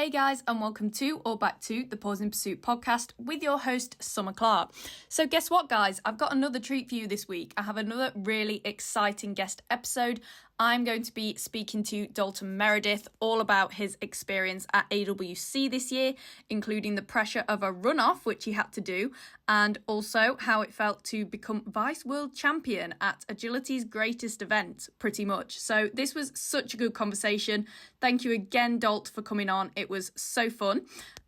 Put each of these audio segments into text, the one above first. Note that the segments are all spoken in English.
Hey guys, and welcome to or back to the Pause in Pursuit podcast with your host, Summer Clark. So guess what, guys? I've got another treat for you this week. I have another really exciting guest episode. I'm going to be speaking to Dalton Meredith all about his experience at AWC this year, including the pressure of a runoff, which he had to do, and also how it felt to become Vice World Champion at Agility's greatest event, pretty much. So this was such a good conversation. Thank you again, Dalt, for coming on. It was so fun.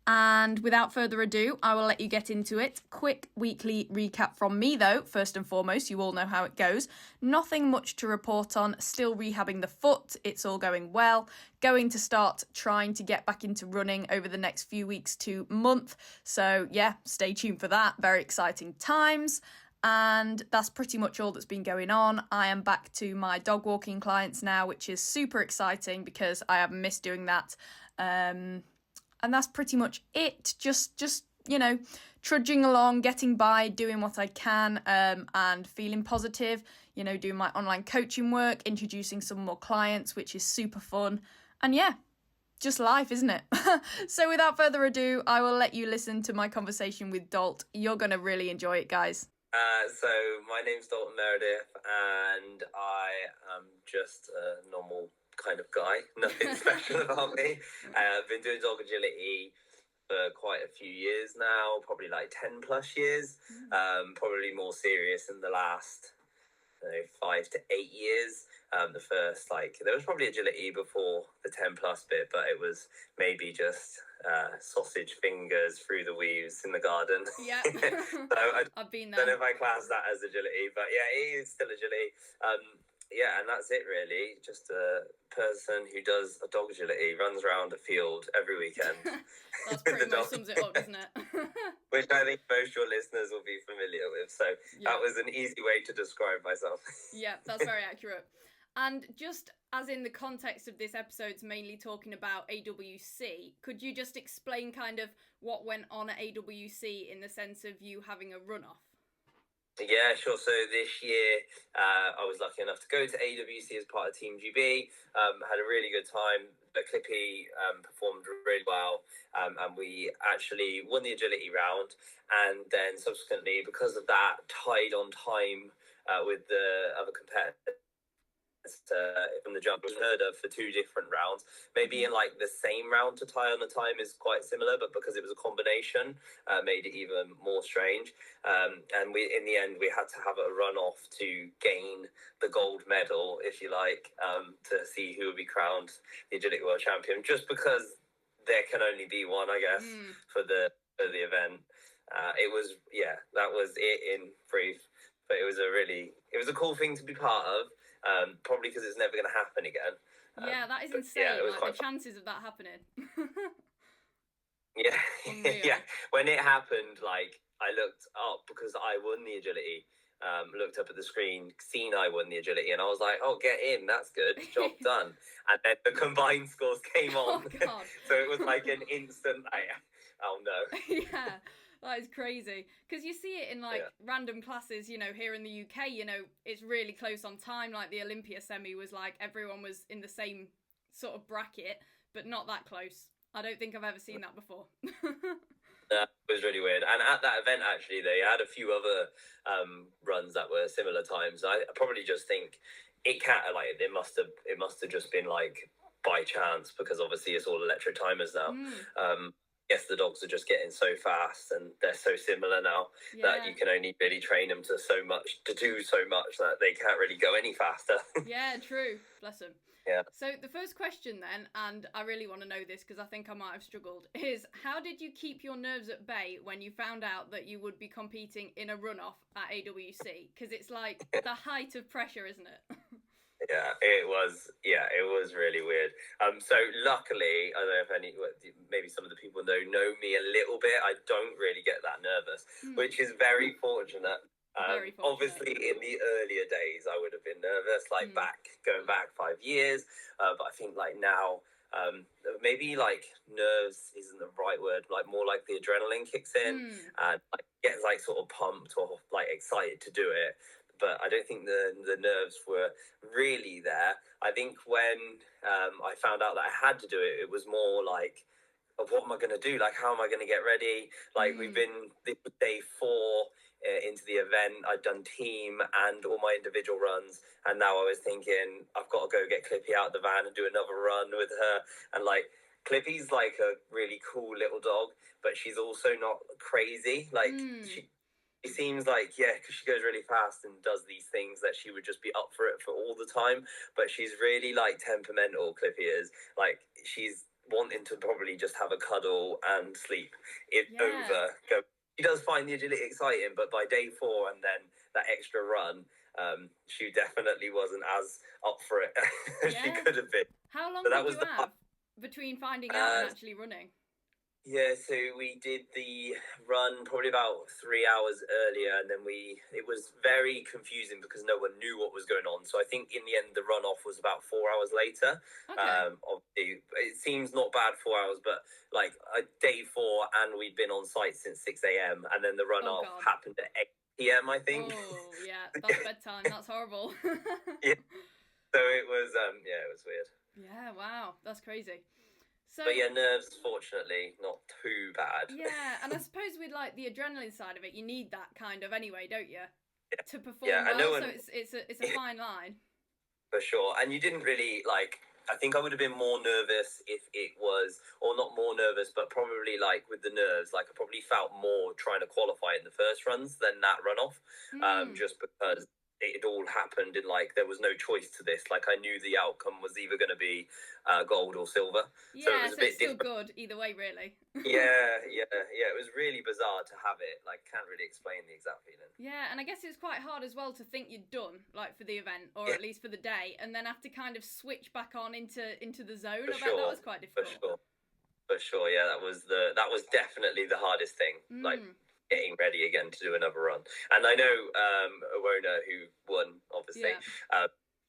And without further ado, I will let you get into it. Quick weekly recap from me, though. First and foremost, you all know how it goes. Nothing much to report on. Still rehabbing the foot. It's all going well. Going to start trying to get back into running over the next few weeks to month. So yeah, stay tuned for that. Very exciting times. And that's pretty much all that's been going on. I am back to my dog walking clients now, which is super exciting because I have missed doing that. And that's pretty much it. Just trudging along, getting by, doing what I can, and feeling positive. Doing my online coaching work, introducing some more clients, which is super fun. And yeah, just life, isn't it? So without further ado, I will let you listen to my conversation with Dalt. You're going to really enjoy it, guys. So my name's Dalton Meredith, and I am just a normal kind of guy. Nothing special about me. I've been doing dog agility for quite a few years now, probably like 10 plus years. Probably more serious in the last 5 to 8 years. The first, there was probably agility before the 10 plus bit, but it was maybe just sausage fingers through the weaves in the garden. Yeah. So I've been there. I don't know if I class that as agility, but yeah, it is still agility. Yeah, and that's it really. Just a person who does a dog agility, runs around a field every weekend. That's pretty much sums it up, doesn't it? Which I think most of your listeners will be familiar with. So yeah. That was an easy way to describe myself. Yeah, that's very accurate. And just as in the context of this episode's mainly talking about AWC, could you just explain kind of what went on at AWC in the sense of you having a runoff? Yeah, sure. So this year, I was lucky enough to go to AWC as part of Team GB. Had a really good time. Clippy performed really well, and we actually won the agility round. And then subsequently, because of that, tied on time with the other competitors. From the jump was heard of for 2 different rounds. Maybe in the same round to tie on the time is quite similar, but because it was a combination, made it even more strange. And we, in the end, we had to have a runoff to gain the gold medal, if you like, to see who would be crowned the Agility World Champion. Just because there can only be one, I guess, for the event. That was it in brief. But it was a cool thing to be part of. Probably because it's never going to happen again. Yeah, that is insane. Yeah, the chances of that happening. Yeah, yeah. When it happened, I looked up because I won the agility. Looked up at the screen, seen I won the agility, and I was like, "Oh, get in! That's good, job done." And then the combined scores came on, so it was like an instant. Oh no! Yeah. That is crazy. Because you see it in random classes, here in the UK, it's really close on time. Like the Olympia semi was everyone was in the same sort of bracket, but not that close. I don't think I've ever seen that before. That was really weird. And at that event, actually, they had a few other runs that were similar times. I probably just think it must have just been by chance, because obviously it's all electric timers now. Yes, the dogs are just getting so fast and they're so similar now that you can only really train them to do so much that they can't really go any faster. Yeah, true. Bless them. Yeah. So the first question then, and I really want to know this because I think I might have struggled, is how did you keep your nerves at bay when you found out that you would be competing in a runoff at AWC? Because it's the height of pressure, isn't it? Yeah, it was really weird. So luckily, I don't know if maybe some of the people know me a little bit. I don't really get that nervous, which is very fortunate. Obviously, in the earlier days, I would have been nervous, going back 5 years. But I think now, maybe nerves isn't the right word. More like the adrenaline kicks in and gets sort of pumped or excited to do it. But I don't think the nerves were really there. I think when I found out that I had to do it, it was more what am I going to do? Like, how am I going to get ready? Like, this was day 4 into the event. I'd done team and all my individual runs, and now I was thinking I've got to go get Clippy out of the van and do another run with her. And like, Clippy's like a really cool little dog, but she's also not crazy. Like, she seems like, because she goes really fast and does these things that she would just be up for it for all the time. But she's really like temperamental, Clippy is. Like, she's wanting to probably just have a cuddle and sleep over. She does find the agility exciting, but by day 4 and then that extra run, she definitely wasn't as up for it as she could have been. How long did you have between finding out and actually running? Yeah, so we did the run probably about 3 hours earlier, and then it was very confusing because no one knew what was going on. So I think in the end, the runoff was about 4 hours later. Okay. Obviously, it seems not bad 4 hours, but like day 4, and we'd been on site since 6 a.m. and then the runoff happened at 8 p.m. I think. Oh yeah, that's bedtime. That's horrible. Yeah. So it was it was weird. Yeah, wow, that's crazy. So, but yeah, nerves, fortunately, not too bad. Yeah, and I suppose with like the adrenaline side of it, you need that kind of anyway, don't you? Yeah. To perform well, so it's a fine line. For sure, and you didn't really like. I think I would have been more nervous if it was, or not more nervous, but probably like with the nerves, like I probably felt more trying to qualify in the first runs than that runoff, just because it had all happened and like there was no choice to this. Like I knew the outcome was either going to be gold or silver. Yeah, so it was a bit different. Still good either way, really. yeah. It was really bizarre to have it. Like, can't really explain the exact feeling. Yeah, and I guess it was quite hard as well to think you'd done, like for the event or at least for the day, and then have to kind of switch back on into the zone. I bet that was quite difficult. For sure. Yeah, that was definitely the hardest thing. Like, getting ready again to do another run. And I know Owona, who won, obviously,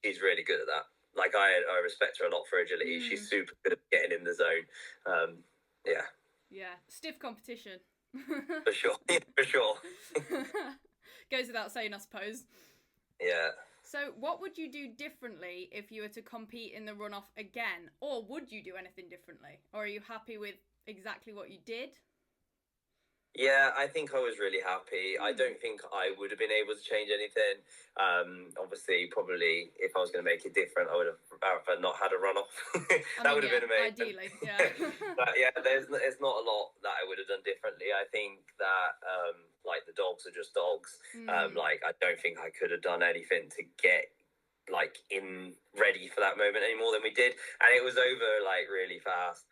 she's really good at that. Like, I respect her a lot for agility. She's super good at getting in the zone. Yeah, stiff competition. For sure, for sure. Goes without saying, I suppose. Yeah. So what would you do differently if you were to compete in the runoff again? Or would you do anything differently? Or are you happy with exactly what you did? Yeah, I think I was really happy. I don't think I would have been able to change anything. Obviously, probably if I was going to make it different, I would have not had a runoff. That would have been amazing. Ideally, yeah. But yeah, there's not a lot that I would have done differently. I think that like the dogs are just dogs. Like I don't think I could have done anything to get like in ready for that moment any more than we did, and it was over like really fast.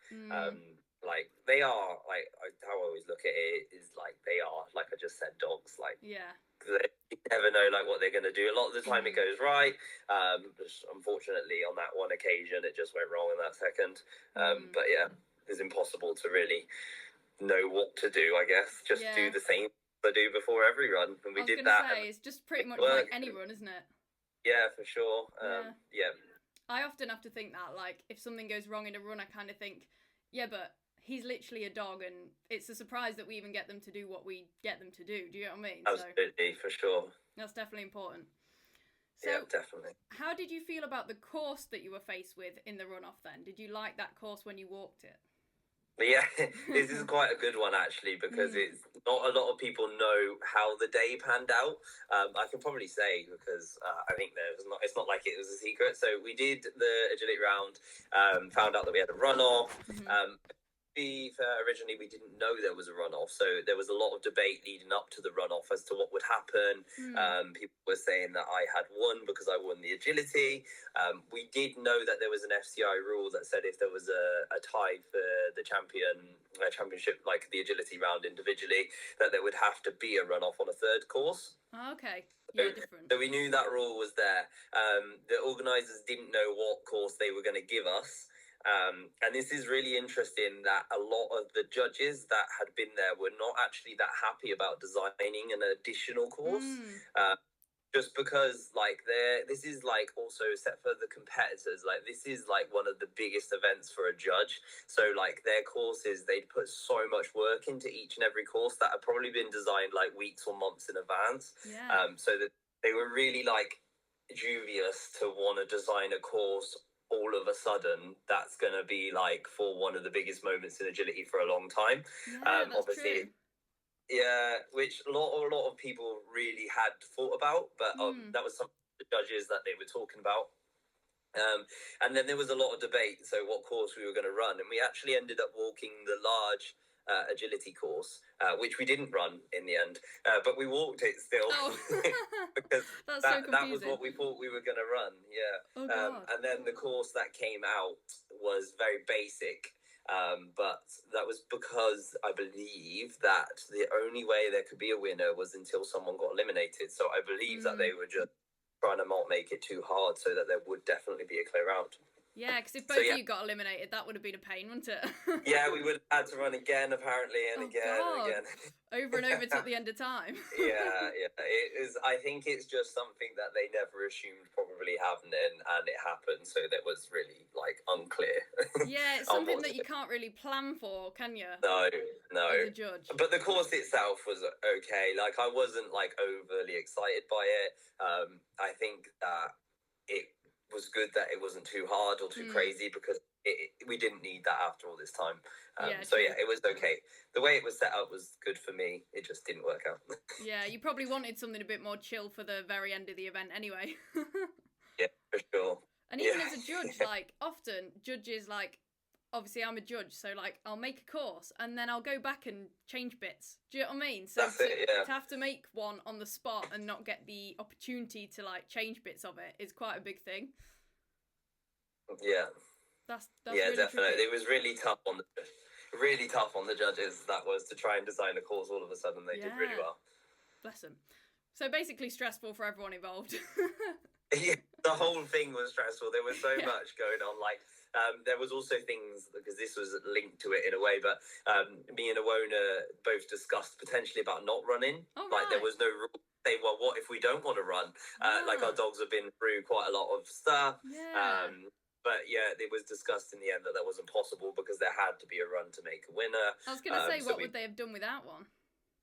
Like they are like how I always look at it is like they are like I just said dogs like you never know like what they're going to do. A lot of the time it goes right. Just unfortunately on that one occasion it just went wrong in that second. But yeah, it's impossible to really know what to do. I guess just do the same I do before every run, and we did that. It's just pretty much like any run, isn't it? Yeah, for sure. Yeah. I often have to think that like if something goes wrong in a run, I kind of think, yeah, but he's literally a dog, and it's a surprise that we even get them to do what we get them to do. Do you know what I mean? Absolutely, for sure. That's definitely important. So, yeah, definitely. How did you feel about the course that you were faced with in the runoff then? Did you like that course when you walked it? Yeah, this is quite a good one actually, because it's not a lot of people know how the day panned out. I can probably say because I think it's not like it was a secret. So we did the agility round, found out that we had a runoff. Be fair, originally we didn't know there was a runoff, so there was a lot of debate leading up to the runoff as to what would happen. People were saying that I had won because I won the agility. We did know that there was an FCI rule that said if there was a tie for the championship, like the agility round individually, that there would have to be a runoff on a third course. Okay, yeah, different. So we knew that rule was there. The organisers didn't know what course they were going to give us. And this is really interesting that a lot of the judges that had been there were not actually that happy about designing an additional course. Just because like this is like also set for the competitors, like this is like one of the biggest events for a judge. So like their courses, they'd put so much work into each and every course that had probably been designed like weeks or months in advance. So that they were really like dubious to want to design a course all of a sudden that's going to be like for one of the biggest moments in agility for a long time. Yeah, that's Obviously, true. yeah, which a lot of people really had thought about, but that was some of the judges that they were talking about. And then there was a lot of debate, so what course we were going to run, and we actually ended up walking the large agility course, which we didn't run in the end, but we walked it still. Oh. Because that was what we thought we were going to run. Yeah. Oh, God. And then the course that came out was very basic. But that was because I believe that the only way there could be a winner was until someone got eliminated. So I believe that they were just trying to not make it too hard so that there would definitely be a clear round. Yeah, because if both of you got eliminated, that would have been a pain, wouldn't it? Yeah, we would have had to run again, apparently, and again and again. Over and over till the end of time. Yeah. It is. I think it's just something that they never assumed probably happening, and it happened. So that was really like unclear. Yeah, it's something that you can't really plan for, can you? No. As a judge. But the course itself was okay. Like I wasn't like overly excited by it. I think that it was good that it wasn't too hard or too crazy, because we didn't need that after all this time. It was okay. The way it was set up was good for me. It just didn't work out. Yeah, you probably wanted something a bit more chill for the very end of the event anyway. Yeah, for sure. And even as a judge, like often judges, like obviously I'm a judge, so like I'll make a course and then I'll go back and change bits. Do you know what I mean? So to have to make one on the spot and not get the opportunity to like change bits of it is quite a big thing. Yeah. That's yeah, really definitely. tricky. It was really tough on the judges. That was to try and design a course. All of a sudden, they did really well. Bless them. So basically, stressful for everyone involved. Yeah, the whole thing was stressful. There was so much going on. Like, there was also things, because this was linked to it in a way, but me and Awona both discussed potentially about not running. Like, there was no rule. Say, well, what if we don't want to run? Like, our dogs have been through quite a lot of stuff. But yeah, it was discussed in the end that wasn't possible because there had to be a run to make a winner. I was going to say, what would they have done without one?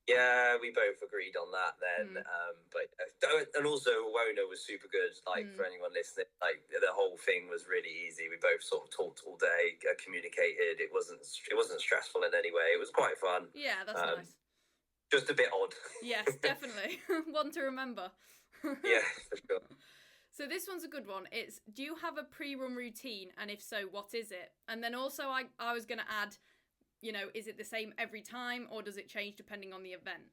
Yeah, we both agreed on that then. And also, Awona was super good. Like, for anyone listening, like the whole thing was really easy. We both sort of talked all day, communicated. It wasn't stressful in any way. It was quite fun. Yeah, that's nice. Just a bit odd. Yes, definitely. One to remember. Yeah, for sure. So this one's a good one. It's, do you have a pre-run routine? And if so, what is it? And then also I was going to add, you know, is it the same every time or does it change depending on the event?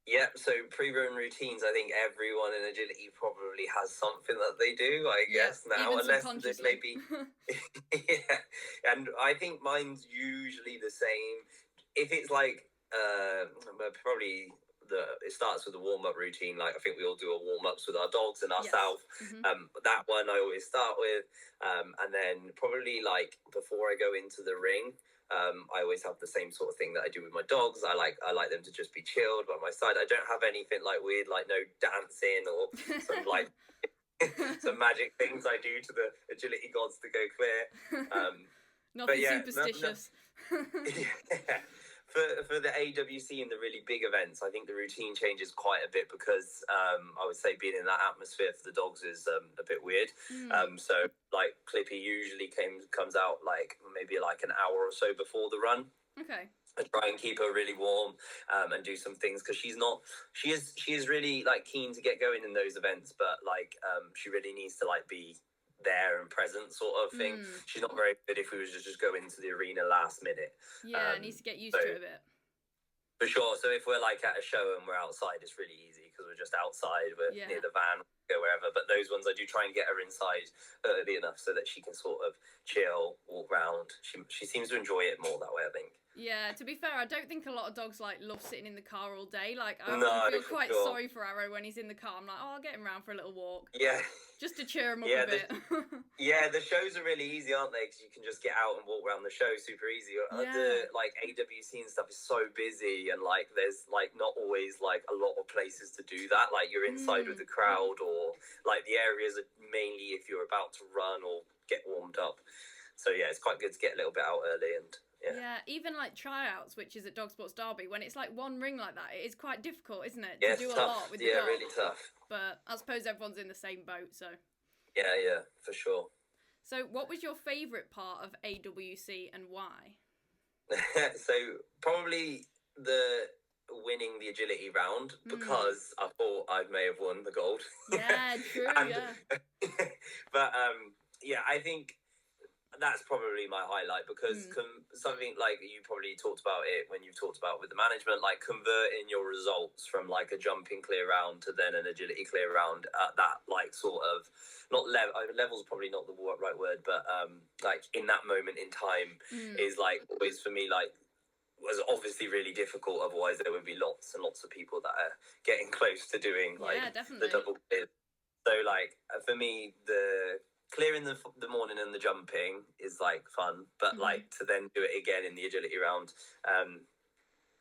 Yeah, so pre-run routines, I think everyone in agility probably has something that they do, I guess, now. Unless maybe... Yeah, and I think mine's usually the same. If it's like, probably... it starts with a warm-up routine. Like I think we all do a warm-ups with our dogs and ourselves. That one I always start with, and then probably like before I go into the ring, I always have the same sort of thing that I do with my dogs. I like them to just be chilled by my side. I don't have anything like weird, like no dancing or some like some magic things I do to the agility gods to go clear. Nothing superstitious. Yeah. For the AWC and the really big events, I think the routine changes quite a bit because I would say being in that atmosphere for the dogs is a bit weird. So like Clippy usually comes out like maybe like an hour or so before the run. Okay. I try and keep her really warm and do some things because she is really like keen to get going in those events, but like she really needs to like be there and present sort of thing. She's not very good if we was just go into the arena last minute. Yeah, needs to get used to it a bit. For sure. So if we're like at a show and we're outside, it's really easy because we're just outside, we're near the van, go wherever. But those ones I do try and get her inside early enough so that she can sort of chill, walk around. She seems to enjoy it more that way, I think. Yeah, to be fair, I don't think a lot of dogs like love sitting in the car all day. Like I feel quite sorry for Arrow when he's in the car. I'm like, I'll get him round for a little walk. Yeah. Just to cheer him up a bit. The shows are really easy, aren't they? Because you can just get out and walk around the show super easy. The like AWC and stuff is so busy, and like there's like not always like a lot of places to do that. Like you're inside with the crowd, or like the areas are mainly if you're about to run or get warmed up. So yeah, it's quite good to get a little bit out early and. Yeah, even like tryouts, which is at Dog Sports Derby, when it's like one ring like that, it is quite difficult, isn't it? Yeah, to do tough. A lot with the dog. Yeah, really tough. But I suppose everyone's in the same boat, so. Yeah, for sure. So what was your favourite part of AWC and why? So probably the winning the agility round, because I thought I may have won the gold. Yeah, true. Yeah. But yeah, I think that's probably my highlight, because something like you probably talked about it when you've talked about with the management, like converting your results from like a jumping clear round to then an agility clear round at that like sort of not level's probably not the right word, but like in that moment in time is like always for me like was obviously really difficult. Otherwise there would be lots and lots of people that are getting close to doing like the double clear. So like for me, the clearing the morning and the jumping is like fun, but like to then do it again in the agility round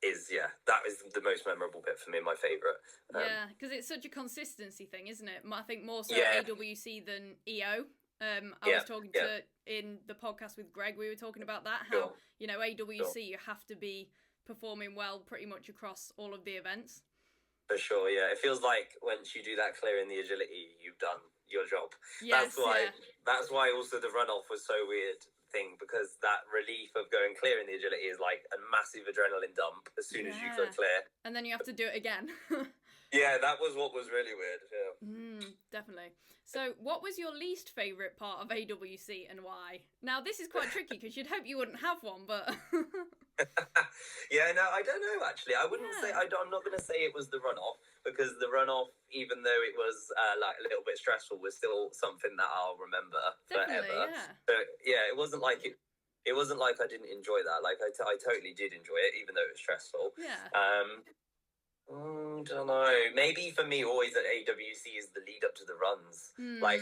is that is the most memorable bit for me, my favourite. Yeah, because it's such a consistency thing, isn't it? I think more so AWC than EO. I was talking to in the podcast with Greg, we were talking about that, how you know AWC you have to be performing well pretty much across all of the events. For sure, yeah. It feels like once you do that clear in the agility, you've done your job. Yes, that's why also the runoff was so weird thing, because that relief of going clear in the agility is like a massive adrenaline dump as soon as you go clear. And then you have to do it again. Yeah, that was what was really weird. Yeah. Definitely. So what was your least favourite part of AWC and why? Now, this is quite tricky because you'd hope you wouldn't have one, but... Yeah, no, I don't know, actually. I wouldn't say... I'm not going to say it was the runoff, because the runoff, even though it was like a little bit stressful, was still something that I'll remember forever. Yeah. So, yeah, it wasn't like I didn't enjoy that. Like, I totally did enjoy it, even though it was stressful. Yeah. Don't know. Maybe for me, always at AWC is the lead up to the runs. Like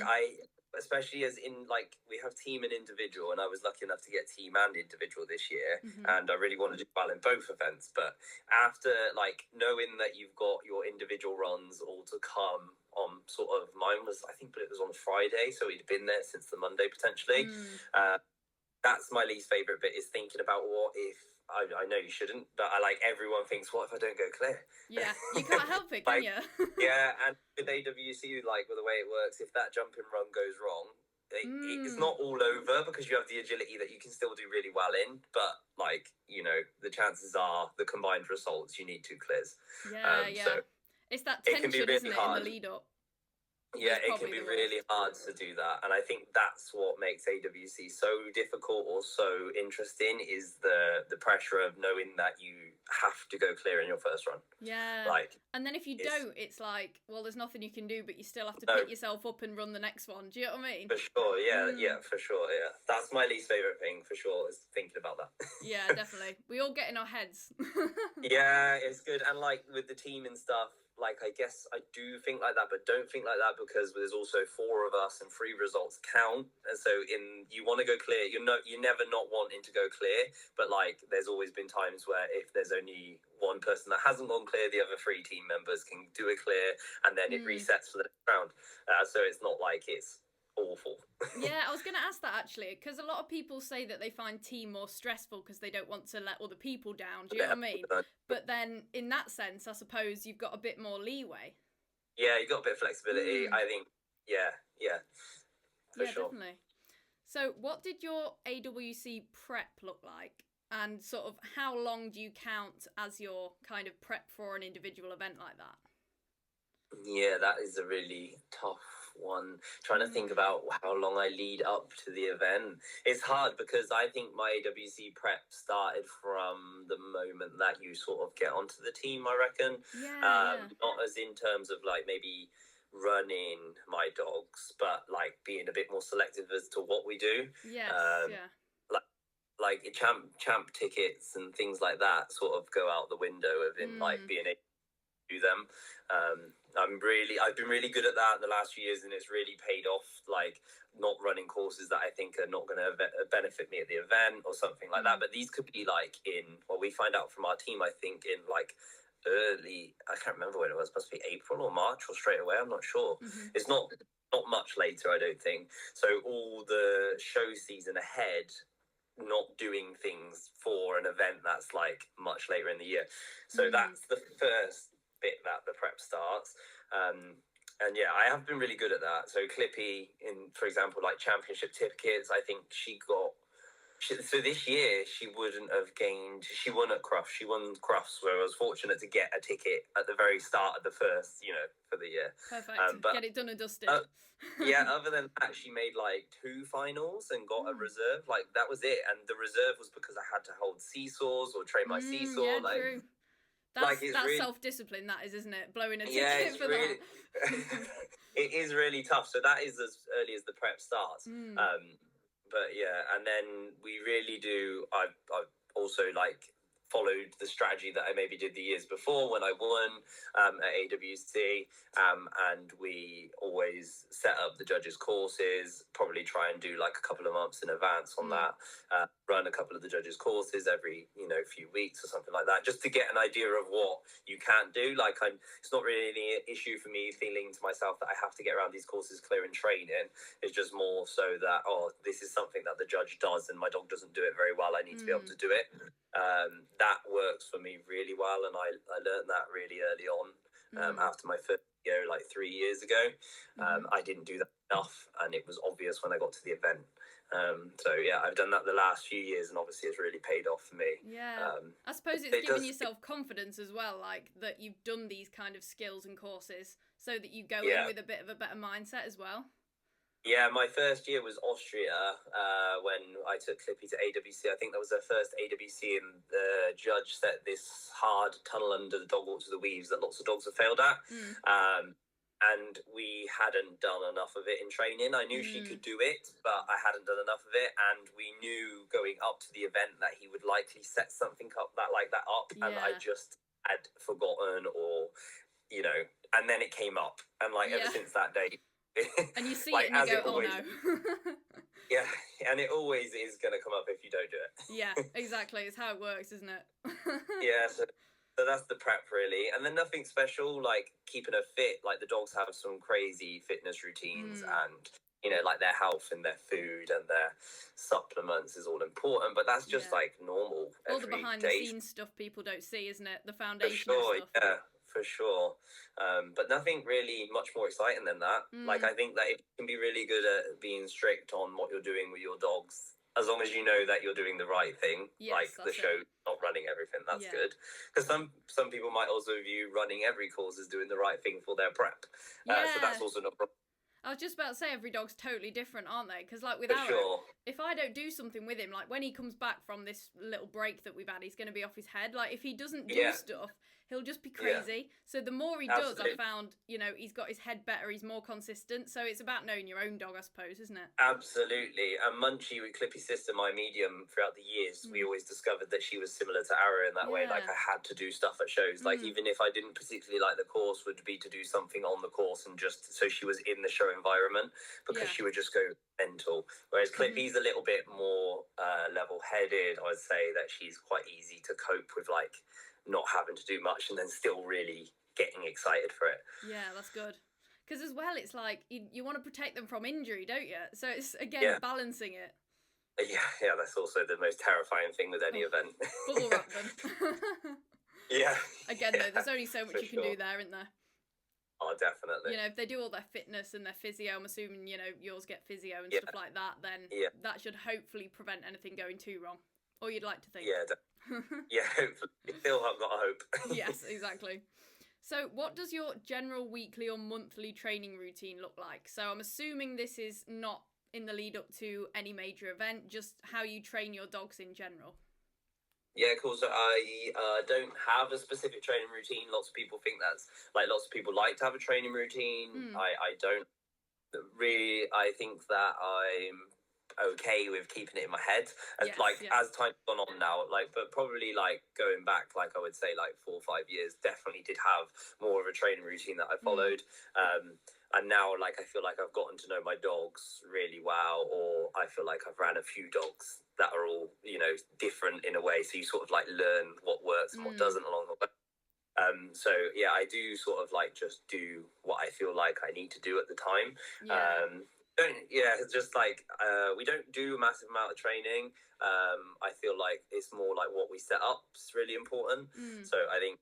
especially as in like we have team and individual, and I was lucky enough to get team and individual this year, and I really wanted to do well in both events. But after like knowing that you've got your individual runs all to come on, sort of mine was I think, but it was on Friday, so he'd been there since the Monday potentially. That's my least favourite bit, is thinking about what if. I know you shouldn't, but everyone thinks, what if I don't go clear? Yeah, you can't help it, can you? Yeah, and with AWC, like with the way it works, if that jumping run goes wrong, it's not all over, because you have the agility that you can still do really well in, but like, you know, the chances are the combined results you need 2 clears. So it's that tension, really, isn't it, in the lead up? Yeah, it can be really hard to do that, and I think that's what makes AWC so difficult or so interesting, is the pressure of knowing that you have to go clear in your first run. Yeah, and then if you don't, it's like, well, there's nothing you can do, but you still have to pick yourself up and run the next one. Do you know what I mean? For sure, yeah, for sure, yeah. That's my least favourite thing, for sure, is thinking about that. Yeah, definitely. We all get in our heads. Yeah, it's good, and like with the team and stuff, like I guess I do think like that, but don't think like that, because there's also 4 of us and 3 results count, and so you want to go clear. You're never not wanting to go clear, but like there's always been times where if there's only one person that hasn't gone clear, the other 3 team members can do it clear, and then it resets for the next round. So it's not like it's awful. Yeah, I was going to ask that actually, because a lot of people say that they find team more stressful because they don't want to let other people down. Do you know what I mean? But then in that sense, I suppose you've got a bit more leeway. Yeah, you've got a bit of flexibility. I think, for sure. Definitely. So what did your AWC prep look like? And sort of how long do you count as your kind of prep for an individual event like that? Yeah, that is a really tough one. Trying to think about how long I lead up to the event. It's hard, because I think my AWC prep started from the moment that you sort of get onto the team, I reckon. Not as in terms of like maybe running my dogs, but like being a bit more selective as to what we do. Like champ tickets and things like that sort of go out the window of like being able to do them. I've been really good at that in the last few years, and it's really paid off, like not running courses that I think are not going to benefit me at the event or something like that. But these could be like we find out from our team, I think in like early, I can't remember when it was, supposed to be April or March or straight away, I'm not sure. It's not much later, I don't think. So all the show season ahead, not doing things for an event that's like much later in the year. So that's the first bit that the prep starts. And yeah, I have been really good at that. So Clippy, for example, like championship tickets, I think so this year she wouldn't have gained. She won at Crufts. She won Crufts, where I was fortunate to get a ticket at the very start of the first, for the year. Perfect. But get it done and dusted. Yeah, other than that, she made like 2 finals and got a reserve. Like that was it, and the reserve was because I had to hold seesaws or train my seesaw. Yeah, like, true. That's really, self-discipline, that isn't it? Blowing a ticket for really, that. It is really tough. So that is as early as the prep starts. But yeah, and then we really do. I've also followed the strategy that I maybe did the years before when I won at AWC, and we always set up the judges' courses, probably try and do like a couple of months in advance on that, run a couple of the judges' courses every few weeks or something like that, just to get an idea of what you can do. It's not really an issue for me feeling to myself that I have to get around these courses clear in training. It's just more so that, this is something that the judge does and my dog doesn't do it very well. I need to be able to do it. That works for me really well, and I learned that really early on after my first year, like 3 years ago. I didn't do that enough, and it was obvious when I got to the event. So yeah, I've done that the last few years, and obviously it's really paid off for me. Yeah, I suppose it's giving yourself confidence as well, like that you've done these kind of skills and courses, so that you go in with a bit of a better mindset as well. Yeah, my first year was Austria when I took Clippy to AWC. I think that was their first AWC, and the judge set this hard tunnel under the dog walk to the weaves that lots of dogs have failed at. And we hadn't done enough of it in training. I knew she could do it, but I hadn't done enough of it. And we knew going up to the event that he would likely set something up like that up. And I just had forgotten and then it came up. And ever since that day, and you see it and you go, always, oh no. Yeah, and it always is going to come up if you don't do it. Yeah, exactly. It's how it works, isn't it? Yeah, so that's the prep really. And then nothing special, like keeping her fit. Like the dogs have some crazy fitness routines and, their health and their food and their supplements is all important. But that's just normal. All the behind the scenes stuff people don't see, isn't it? The foundation stuff. Yeah. For sure. But nothing really much more exciting than that. I think that it can be really good at being strict on what you're doing with your dogs, as long as you know that you're doing the right thing. Yes, the show, not running everything. That's good. Because some people might also view running every course as doing the right thing for their prep. So that's also not. I was just about to say, every dog's totally different, aren't they? Because with Arrow, if I don't do something with him, when he comes back from this little break that we've had, he's going to be off his head. If he doesn't do stuff, he'll just be crazy. So the more he does, I found, he's got his head better, he's more consistent. So it's about knowing your own dog, I suppose, isn't it? Absolutely. And Munchie, with Clippy's sister, my medium, throughout the years, we always discovered that she was similar to Arrow in that way. I had to do stuff at shows. Even if I didn't particularly like the course, would be to do something on the course and just so she was in the show environment, because she would just go mental. Whereas Clippy's a little bit more level-headed. I would say that she's quite easy to cope with, not having to do much and then still really getting excited for it. Yeah, that's good. Because as well, it's you want to protect them from injury, don't you? So it's, again, balancing it. Yeah, that's also the most terrifying thing with any event. Bubble wrap them. Yeah. Again, though, there's only so much you can do there, isn't there? Oh, definitely. If they do all their fitness and their physio, I'm assuming, yours get physio and stuff like that, then that should hopefully prevent anything going too wrong. Or you'd like to think. Yeah, yeah, hopefully. Still have got hope. Yes, exactly. So what does your general weekly or monthly training routine look like? So I'm assuming this is not in the lead up to any major event, just how you train your dogs in general. Yeah, cool. So I don't have a specific training routine. Lots of people think that's lots of people like to have a training routine. I don't really. I think that I'm okay with keeping it in my head as time's gone on now, but probably going back, I would say 4 or 5 years, definitely did have more of a training routine that I followed. And now I feel like I've gotten to know my dogs really well, or I feel like I've ran a few dogs that are all different in a way, so you sort of learn what works and what doesn't along the way. So yeah, I do sort of just do what I feel like I need to do at the time. It's just we don't do a massive amount of training. I feel like it's more what we set up is really important. So I think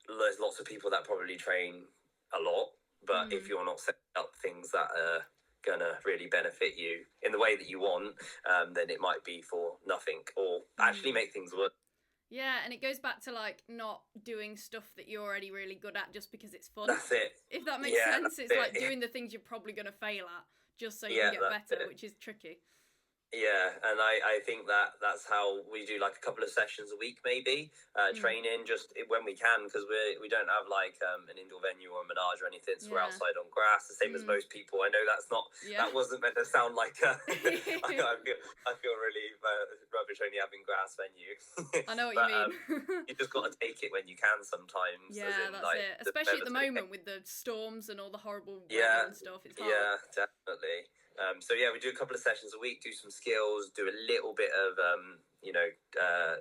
there's lots of people that probably train a lot, but if you're not setting up things that are gonna really benefit you in the way that you want, then it might be for nothing or actually make things work. Yeah, and it goes back to like not doing stuff that you're already really good at just because it's fun. That's it. If that makes sense, it's like doing the things you're probably going to fail at just so you can get better, which is tricky. Yeah, and I think that's how we do like a couple of sessions a week, maybe training just when we can, because we don't have like an indoor venue or a menage or anything, so we're outside on grass, the same as most people. I know that's not that wasn't meant to sound like I feel really rubbish only having grass venue. I know what you mean. You just got to take it when you can sometimes. Yeah, that's like, it. Especially at the moment with the storms and all the horrible weather and stuff. It's hard. Yeah, definitely. So we do a couple of sessions a week, do some skills, do a little bit of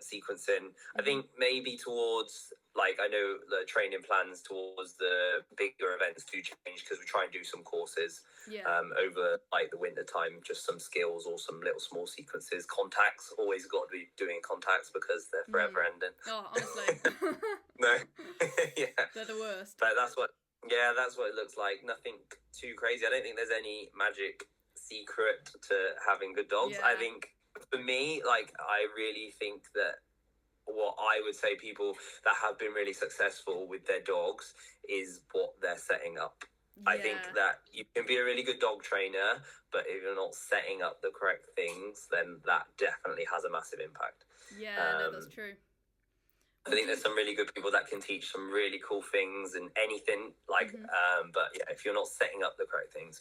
sequencing. I think maybe towards like, I know the training plans towards the bigger events do change because we try and do some courses over like the winter time, just some skills or some little small sequences. Contacts, always got to be doing contacts because they're forever ending. Oh, honestly. No. Yeah. They're the worst. But that's what it looks like. Nothing too crazy. I don't think there's any magic secret to having good dogs. I think for me, like, I really think that what I would say people that have been really successful with their dogs is what they're setting up. I think that you can be a really good dog trainer, but if you're not setting up the correct things, then that definitely has a massive impact. No, that's true. I think there's some really good people that can teach some really cool things and anything like, but if you're not setting up the correct things,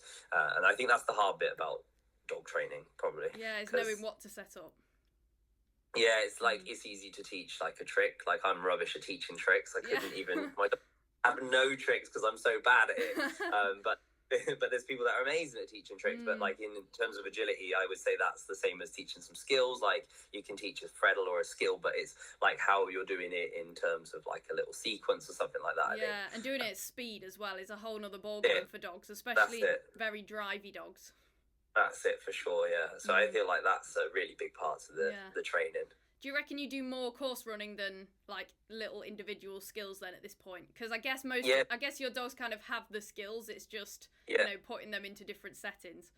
and I think that's the hard bit about dog training, probably. Yeah, it's knowing what to set up. Yeah, it's like, it's easy to teach like a trick. Like, I'm rubbish at teaching tricks. I couldn't even, I have no tricks because I'm so bad at it. But there's people that are amazing at teaching tricks. But like in terms of agility, I would say that's the same as teaching some skills. Like, you can teach a freddle or a skill, but it's like how you're doing it in terms of like a little sequence or something like that. And doing it at speed as well is a whole nother ballgame for dogs, especially very drivey dogs. That's it for sure. Yeah. So I feel like that's a really big part of the training. Do you reckon you do more course running than like little individual skills then at this point? Because I guess I guess your dogs kind of have the skills. It's just you know, putting them into different settings.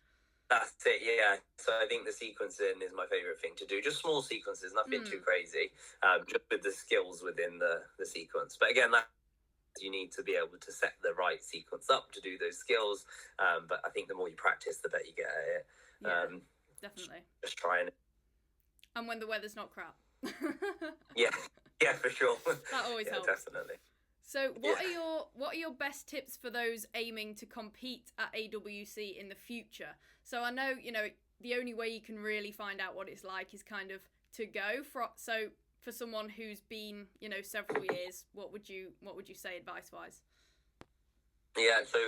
That's it. Yeah. So I think the sequencing is my favorite thing to do. Just small sequences, nothing too crazy. Just with the skills within the sequence. But again, that you need to be able to set the right sequence up to do those skills. But I think the more you practice, the better you get at it. Definitely. Just trying. And when the weather's not crap. yeah, for sure. That always helps. Definitely. So what are your best tips for those aiming to compete at AWC in the future? So I know, you know, the only way you can really find out what it's like is kind of to go for. So for someone who's been, you know, several years, what would you say advice wise? Yeah, so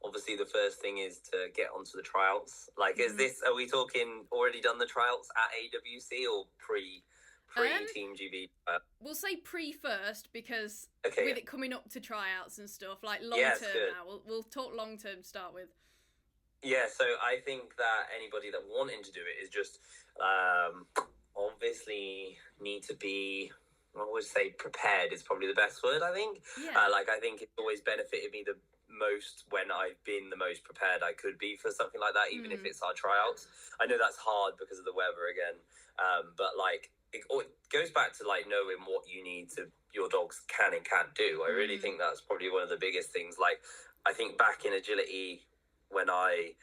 obviously the first thing is to get onto the tryouts. Like, are we talking already done the tryouts at AWC or pre Team GB? We'll say pre first because with it coming up to tryouts and stuff, like long term now. We'll talk long term to start with. Yeah, so I think that anybody that wanting to do it is just obviously need to be, I always say prepared is probably the best word, I think. Like, I think it's always benefited me the most when I've been the most prepared I could be for something like that, even if it's our tryouts. I know that's hard because of the weather again, but like it goes back to like knowing what you need to your dogs can and can't do. I really think that's probably one of the biggest things. Like, I think back in agility when I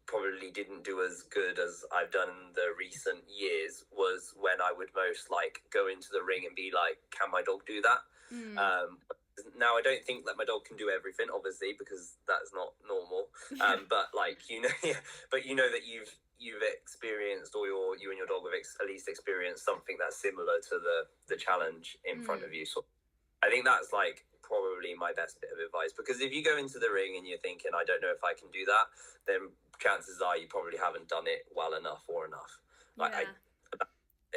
probably didn't do as good as I've done in the recent years was when I would most like go into the ring and be like, can my dog do that? Now I don't think that my dog can do everything, obviously, because that's not normal. But like, you know, but you know that you've experienced, or you and your dog have at least experienced something that's similar to the challenge in front of you. So I think that's like probably my best bit of advice, because if you go into the ring and you're thinking, I don't know if I can do that, then chances are you probably haven't done it well enough or enough. Like,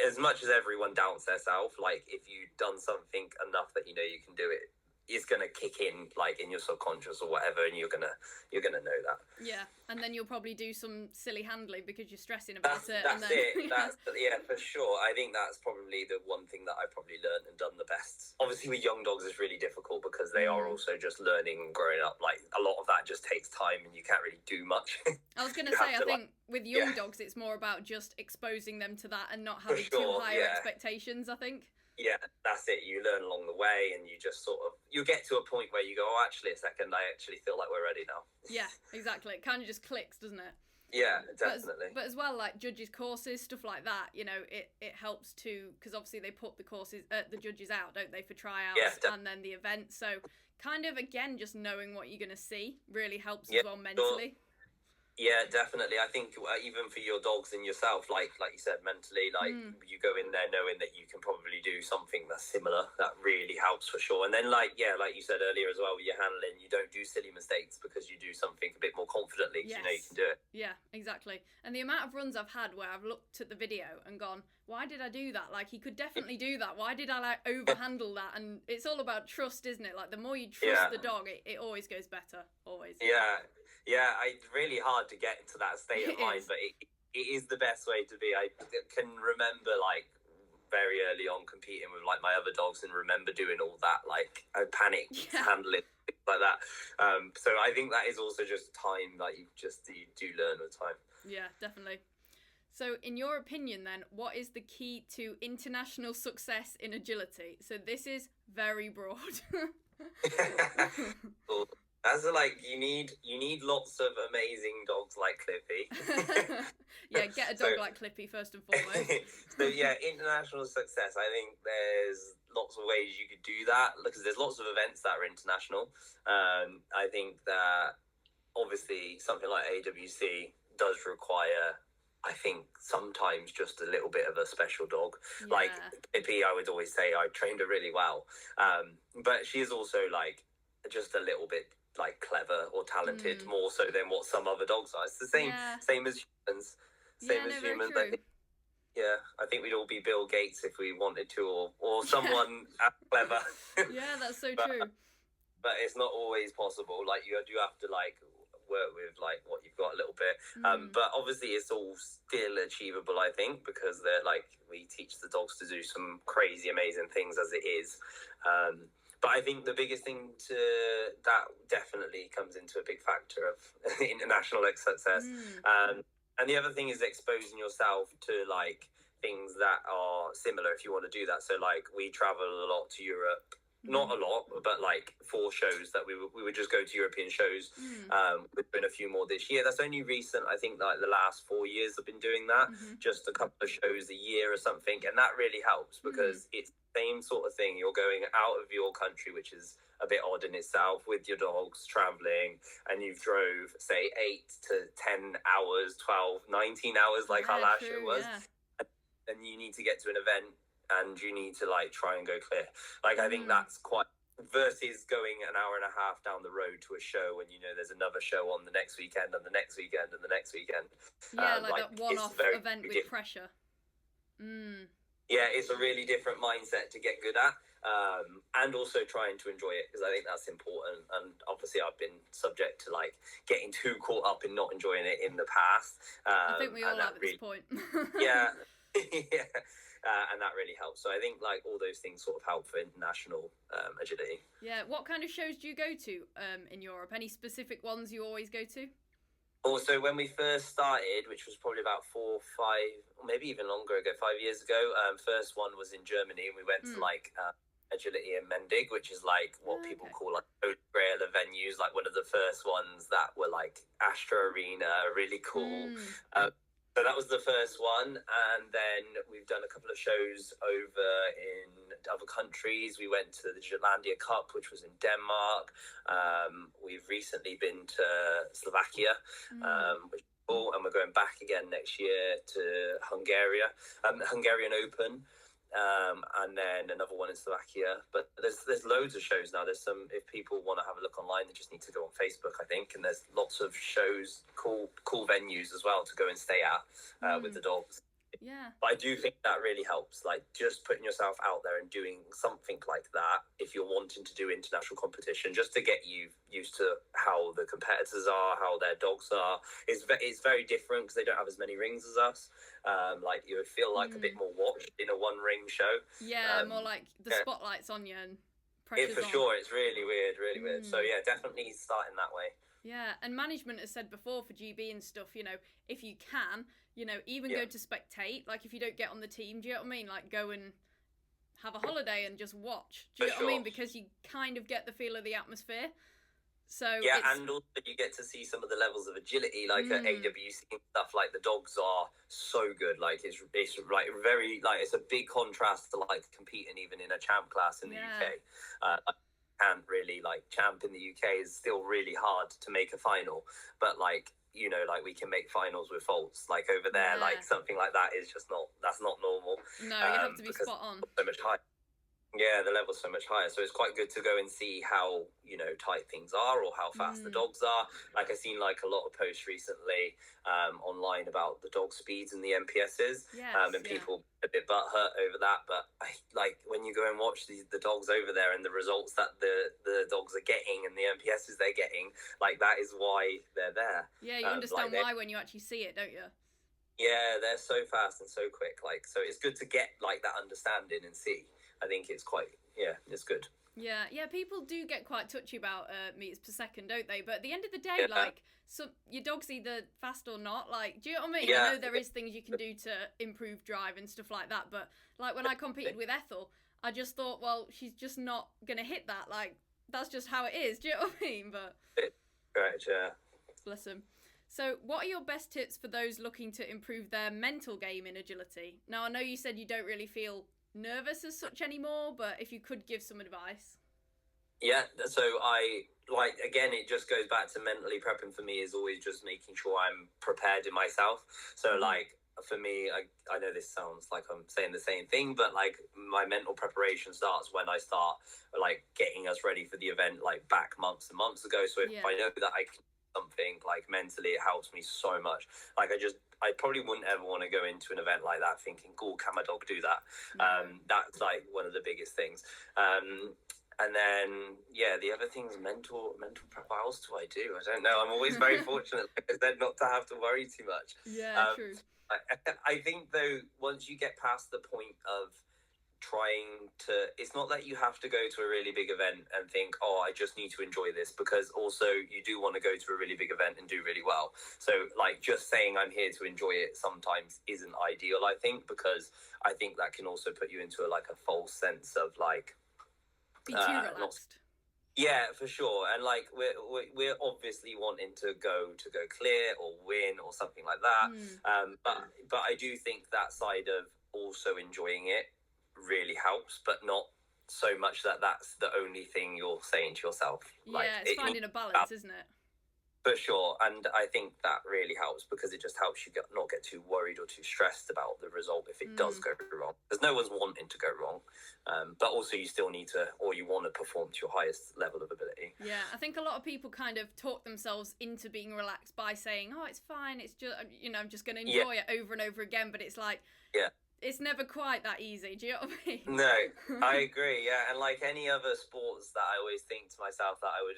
as much as everyone doubts themselves, like, if you've done something enough that you know you can do it, it's gonna kick in like in your subconscious or whatever, and you're gonna know that. Yeah, and then you'll probably do some silly handling because you're stressing about it. That's and then, it. Yeah, for sure. I think that's probably the one thing that I probably learned and done the best. Obviously, with young dogs, it's really difficult because they are also just learning and growing up. Like a lot of that just takes time, and you can't really do much. I was going to say, I think with young dogs, it's more about just exposing them to that and not having too high expectations, I think. Yeah, that's it. You learn along the way, and you just sort of, you get to a point where you go, oh, actually, a second, I actually feel like we're ready now. Yeah, exactly. It kind of just clicks, doesn't it? Yeah, definitely. But as well, like judges' courses, stuff like that, you know, it helps to, because obviously they put the judges out, don't they, for tryouts and then the event. So kind of, again, just knowing what you're going to see really helps as well mentally. Yeah, definitely. I think even for your dogs and yourself, like you said, mentally, like you go in there knowing that you can probably do something that's similar. That really helps for sure. And then, like you said earlier as well, with your handling, you don't do silly mistakes because you do something a bit more confidently. Yes. You know you can do it. Yeah, exactly. And the amount of runs I've had where I've looked at the video and gone, why did I do that? Like, he could definitely do that. Why did I like overhandle that? And it's all about trust, isn't it? Like, the more you trust the dog, it always goes better. Always. Yeah, it's really hard to get to that state of mind, but it is the best way to be. I can remember, like, very early on competing with, like, my other dogs and remember doing all that, like, I panicked handling, things like that. So I think that is also just time that you do learn with time. Yeah, definitely. So in your opinion, then, what is the key to international success in agility? So this is very broad. Cool. As like you need lots of amazing dogs like Clippy. Yeah, get a dog like Clippy first and foremost. So yeah, international success. I think there's lots of ways you could do that because there's lots of events that are international. I think that obviously something like AWC does require, I think, sometimes just a little bit of a special dog. Yeah. Like Clippy, I would always say I trained her really well, but she is also like just a little bit like clever or talented more so than what some other dogs are. It's the same as humans. Humans. I think we'd all be Bill Gates if we wanted to, or someone as clever. Yeah, that's so true. But it's not always possible. Like you do have to like work with like what you've got a little bit. But obviously it's all still achievable, I think, because they're like we teach the dogs to do some crazy amazing things as it is. But I think the biggest thing that definitely comes into a big factor of international success. And the other thing is exposing yourself to like things that are similar if you want to do that. So like we travel a lot to Europe, not a lot, but like 4 shows that we would just go to European shows. We've been a few more this year. That's only recent. I think like the last 4 years I've been doing that, just a couple of shows a year or something. And that really helps because it's same sort of thing. You're going out of your country, which is a bit odd in itself, with your dogs traveling, and you drove say 8 to 10 hours, 12, 19 hours like our last show was, and you need to get to an event and you need to like try and go clear. Like I think that's quite versus going an hour and a half down the road to a show and you know there's another show on the next weekend and the next weekend and the next weekend. Like that one-off event with pressure. Yeah, it's a really different mindset to get good at, and also trying to enjoy it because I think that's important. And obviously, I've been subject to like getting too caught up in not enjoying it in the past. I think we all have at this point. Yeah, and that really helps. So I think like all those things sort of help for international agility. Yeah, what kind of shows do you go to in Europe? Any specific ones you always go to? Also, when we first started, which was probably about 4, 5, or maybe even longer ago, 5 years ago, first one was in Germany, and we went to like Agility in Mendig, which is like what people call like Grail venues, like one of the first ones that were like Astra Arena, really cool. So that was the first one, and then we've done a couple of shows over in other countries. We went to the Jutlandia Cup, which was in Denmark. We've recently been to Slovakia, which is cool, and we're going back again next year to Hungarian Open. And then another one in Slovakia. But there's loads of shows now. There's some, if people want to have a look online, they just need to go on Facebook, I think. And there's lots of shows, cool venues as well to go and stay at with the dogs. Yeah. But I do think that really helps, like just putting yourself out there and doing something like that if you're wanting to do international competition, just to get you used to how the competitors are, how their dogs are. It's very different because they don't have as many rings as us. Like you would feel like a bit more watched in a one ring show. Yeah, more like the spotlight's on you and pressure's for on. sure, it's really weird. So yeah, definitely starting that way. Yeah, and management has said before for GB and stuff, you know, if you can, you know, even go to spectate, like if you don't get on the team, do you know what I mean? Like go and have a holiday and just watch. Do you know what I mean? Because you kind of get the feel of the atmosphere. So and also you get to see some of the levels of agility, like at AWC and stuff. Like the dogs are so good. Like it's like very like it's a big contrast to like competing even in a champ class in the UK. Can't really like champ in the UK is still really hard to make a final, but like you know, like we can make finals with faults. Like over there, like something like that is just that's not normal. No, you have to be spot on. So much higher. Yeah, the level's so much higher. So it's quite good to go and see how, you know, tight things are or how fast the dogs are. Like I've seen like a lot of posts recently online about the dog speeds and the MPSs. And people a bit butthurt over that. But like when you go and watch the dogs over there and the results that the dogs are getting and the MPSs they're getting, like that is why they're there. Yeah, you understand why when you actually see it, don't you? Yeah, they're so fast and so quick. Like, so it's good to get like that understanding and see. I think it's quite, it's good. Yeah, people do get quite touchy about meters per second, don't they? But at the end of the day, like, your dog's either fast or not. Like, do you know what I mean? I know there is things you can do to improve drive and stuff like that. But, like, when I competed with Ethel, I just thought, well, she's just not going to hit that. Like, that's just how it is. Do you know what I mean? But Correct, yeah. Bless him. So, what are your best tips for those looking to improve their mental game in agility? Now, I know you said you don't really feel nervous as such anymore, but if you could give some advice. Yeah, so I like, again, it just goes back to mentally prepping for me is always just making sure I'm prepared in myself. So like for me, I know this sounds like I'm saying the same thing, but like my mental preparation starts when I start like getting us ready for the event, like back months and months ago. So if I know that I can do something like mentally, it helps me so much. Like I probably wouldn't ever want to go into an event like that thinking, cool, can my dog do that? That's like one of the biggest things. And then, the other thing's mental prep. What else do I do? I don't know. I'm always very fortunate, like I said, not to have to worry too much. Yeah, true. I think, though, once you get past the point of trying to, it's not that you have to go to a really big event and think, oh, I just need to enjoy this, because also you do want to go to a really big event and do really well. So like just saying I'm here to enjoy it sometimes isn't ideal, I think, because I think that can also put you into like a false sense of like be too relaxed. Yeah, for sure. And like we're obviously wanting to go clear or win or something like that. But I do think that side of also enjoying it really helps, but not so much that that's the only thing you're saying to yourself. Like, it's finding a balance, isn't it? For sure. And I think that really helps because it just helps you not get too worried or too stressed about the result if it does go wrong. Because no one's wanting to go wrong. But also you still need to, or you want to perform to your highest level of ability. Yeah, I think a lot of people kind of talk themselves into being relaxed by saying, oh, it's fine, it's just, I'm just going to enjoy it over and over again. But it's like, it's never quite that easy. Do you know what I mean? No, I agree. Yeah, and like any other sports that I always think to myself that I would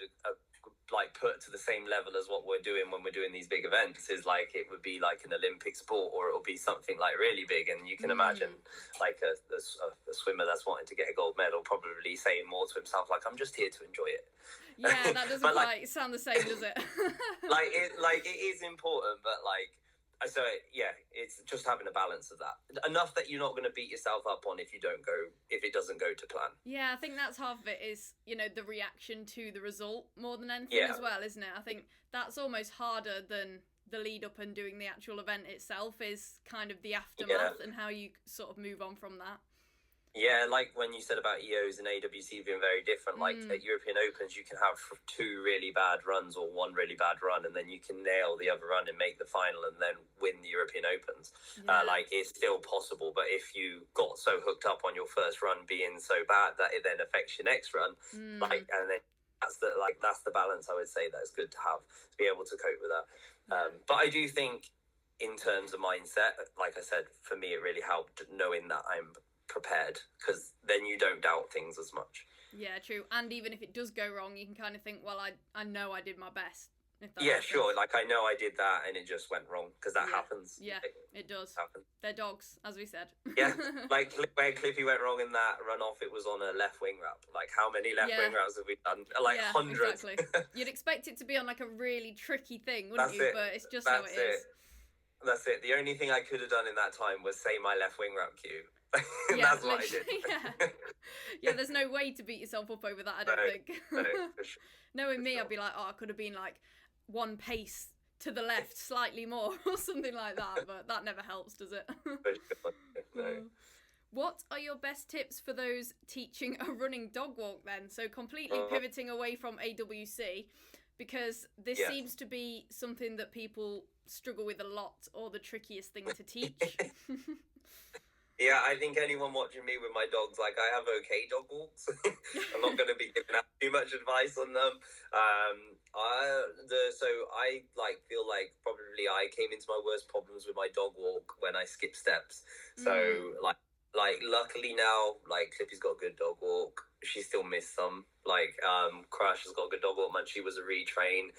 like put to the same level as what we're doing when we're doing these big events is like it would be like an Olympic sport, or it'll be something like really big. And you can imagine like a swimmer that's wanting to get a gold medal probably saying more to himself like, I'm just here to enjoy it. Yeah, that doesn't quite sound the same, does it? it is important, but like. So it's just having a balance of that. Enough that you're not going to beat yourself up on if it doesn't go to plan. Yeah, I think that's half of it is, the reaction to the result more than anything as well, isn't it? I think that's almost harder than the lead up and doing the actual event itself is kind of the aftermath and how you sort of move on from that. Yeah, like when you said about EOs and AWC being very different, like at European Opens, you can have 2 really bad runs or 1 really bad run, and then you can nail the other run and make the final and then win the European Opens. Like it's still possible, but if you got so hooked up on your first run being so bad that it then affects your next run, and then that's the balance I would say that is good to have, to be able to cope with that. But I do think in terms of mindset, like I said, for me, it really helped knowing that I'm prepared, because then you don't doubt things as much. Yeah, true. And even if it does go wrong, you can kind of think, well, I know I did my best. Yeah, sure. Like, I know I did that and it just went wrong, because that happens. Yeah, it does. Happen. They're dogs, as we said. Yeah, like where Clippy went wrong in that runoff, it was on a left wing wrap. Like, how many left wing wraps have we done? Like, hundreds. Exactly. You'd expect it to be on like a really tricky thing, wouldn't you? But it's just how it is. That's it. The only thing I could have done in that time was say my left wing wrap cue. That's what I did. Yeah, there's no way to beat yourself up over that, I don't think. No, for sure. Knowing me, I'd be like, I could have been like one pace to the left slightly more or something like that, but that never helps, does it? No. What are your best tips for those teaching a running dog walk then? So completely pivoting away from AWC, because this seems to be something that people struggle with a lot, or the trickiest thing to teach. Yeah, I think anyone watching me with my dogs, like, I have okay dog walks. I'm not going to be giving out too much advice on them. I feel like probably I came into my worst problems with my dog walk when I skip steps. So like luckily now, like, Clippy's got a good dog walk. She still missed some. Like, Crush has got a good dog walk, man. She was a retrain.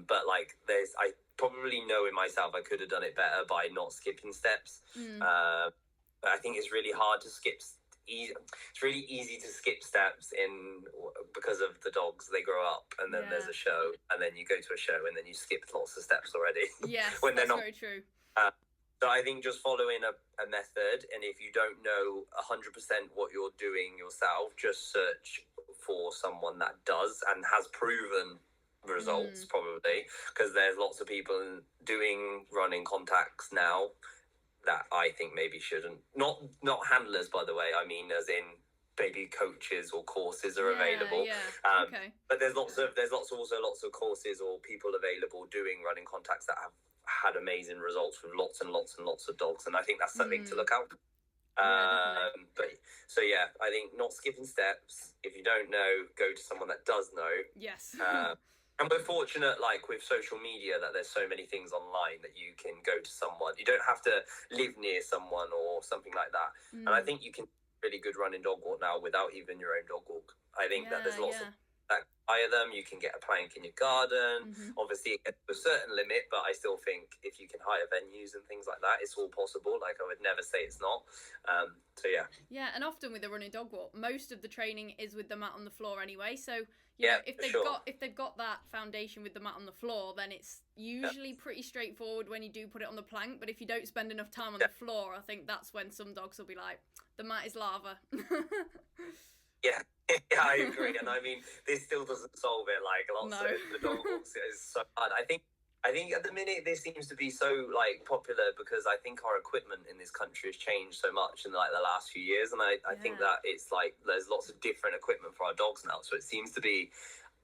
But like, I probably know in myself I could have done it better by not skipping steps. But I think it's really hard to skip. It's really easy to skip steps because of the dogs. They grow up, and then there's a show, and then you go to a show, and then you skip lots of steps already. Yes, when that's they're not very true. So I think just following a method, and if you don't know 100% what you're doing yourself, just search for someone that does and has proven results, probably, because there's lots of people doing running contacts now that I think maybe shouldn't. Not handlers, by the way. I mean, as in maybe coaches or courses are available. Yeah. Okay. But there's also lots of courses or people available doing running contacts that have had amazing results with lots and lots and lots of dogs, and I think that's something to look out for. I think not skipping steps. If you don't know, go to someone that does know. Yes. And we're fortunate, like, with social media, that there's so many things online that you can go to someone. You don't have to live near someone or something like that. And I think you can really good running dog walk now without even your own dog walk. I think that there's lots of that hire them. You can get a plank in your garden. Obviously, it gets to a certain limit, but I still think if you can hire venues and things like that, it's all possible. Like, I would never say it's not. Yeah, and often with a running dog walk, most of the training is with the mat on the floor anyway. So you know, if they've got that foundation with the mat on the floor, then it's usually pretty straightforward when you do put it on the plank. But if you don't spend enough time on the floor, I think that's when some dogs will be like, the mat is lava. Yeah, I agree. And I mean, this still doesn't solve it. Like, lots of the dog walks is so hard. I think at the minute this seems to be so, like, popular because I think our equipment in this country has changed so much in, like, the last few years, and I think that it's like there's lots of different equipment for our dogs now, so it seems to be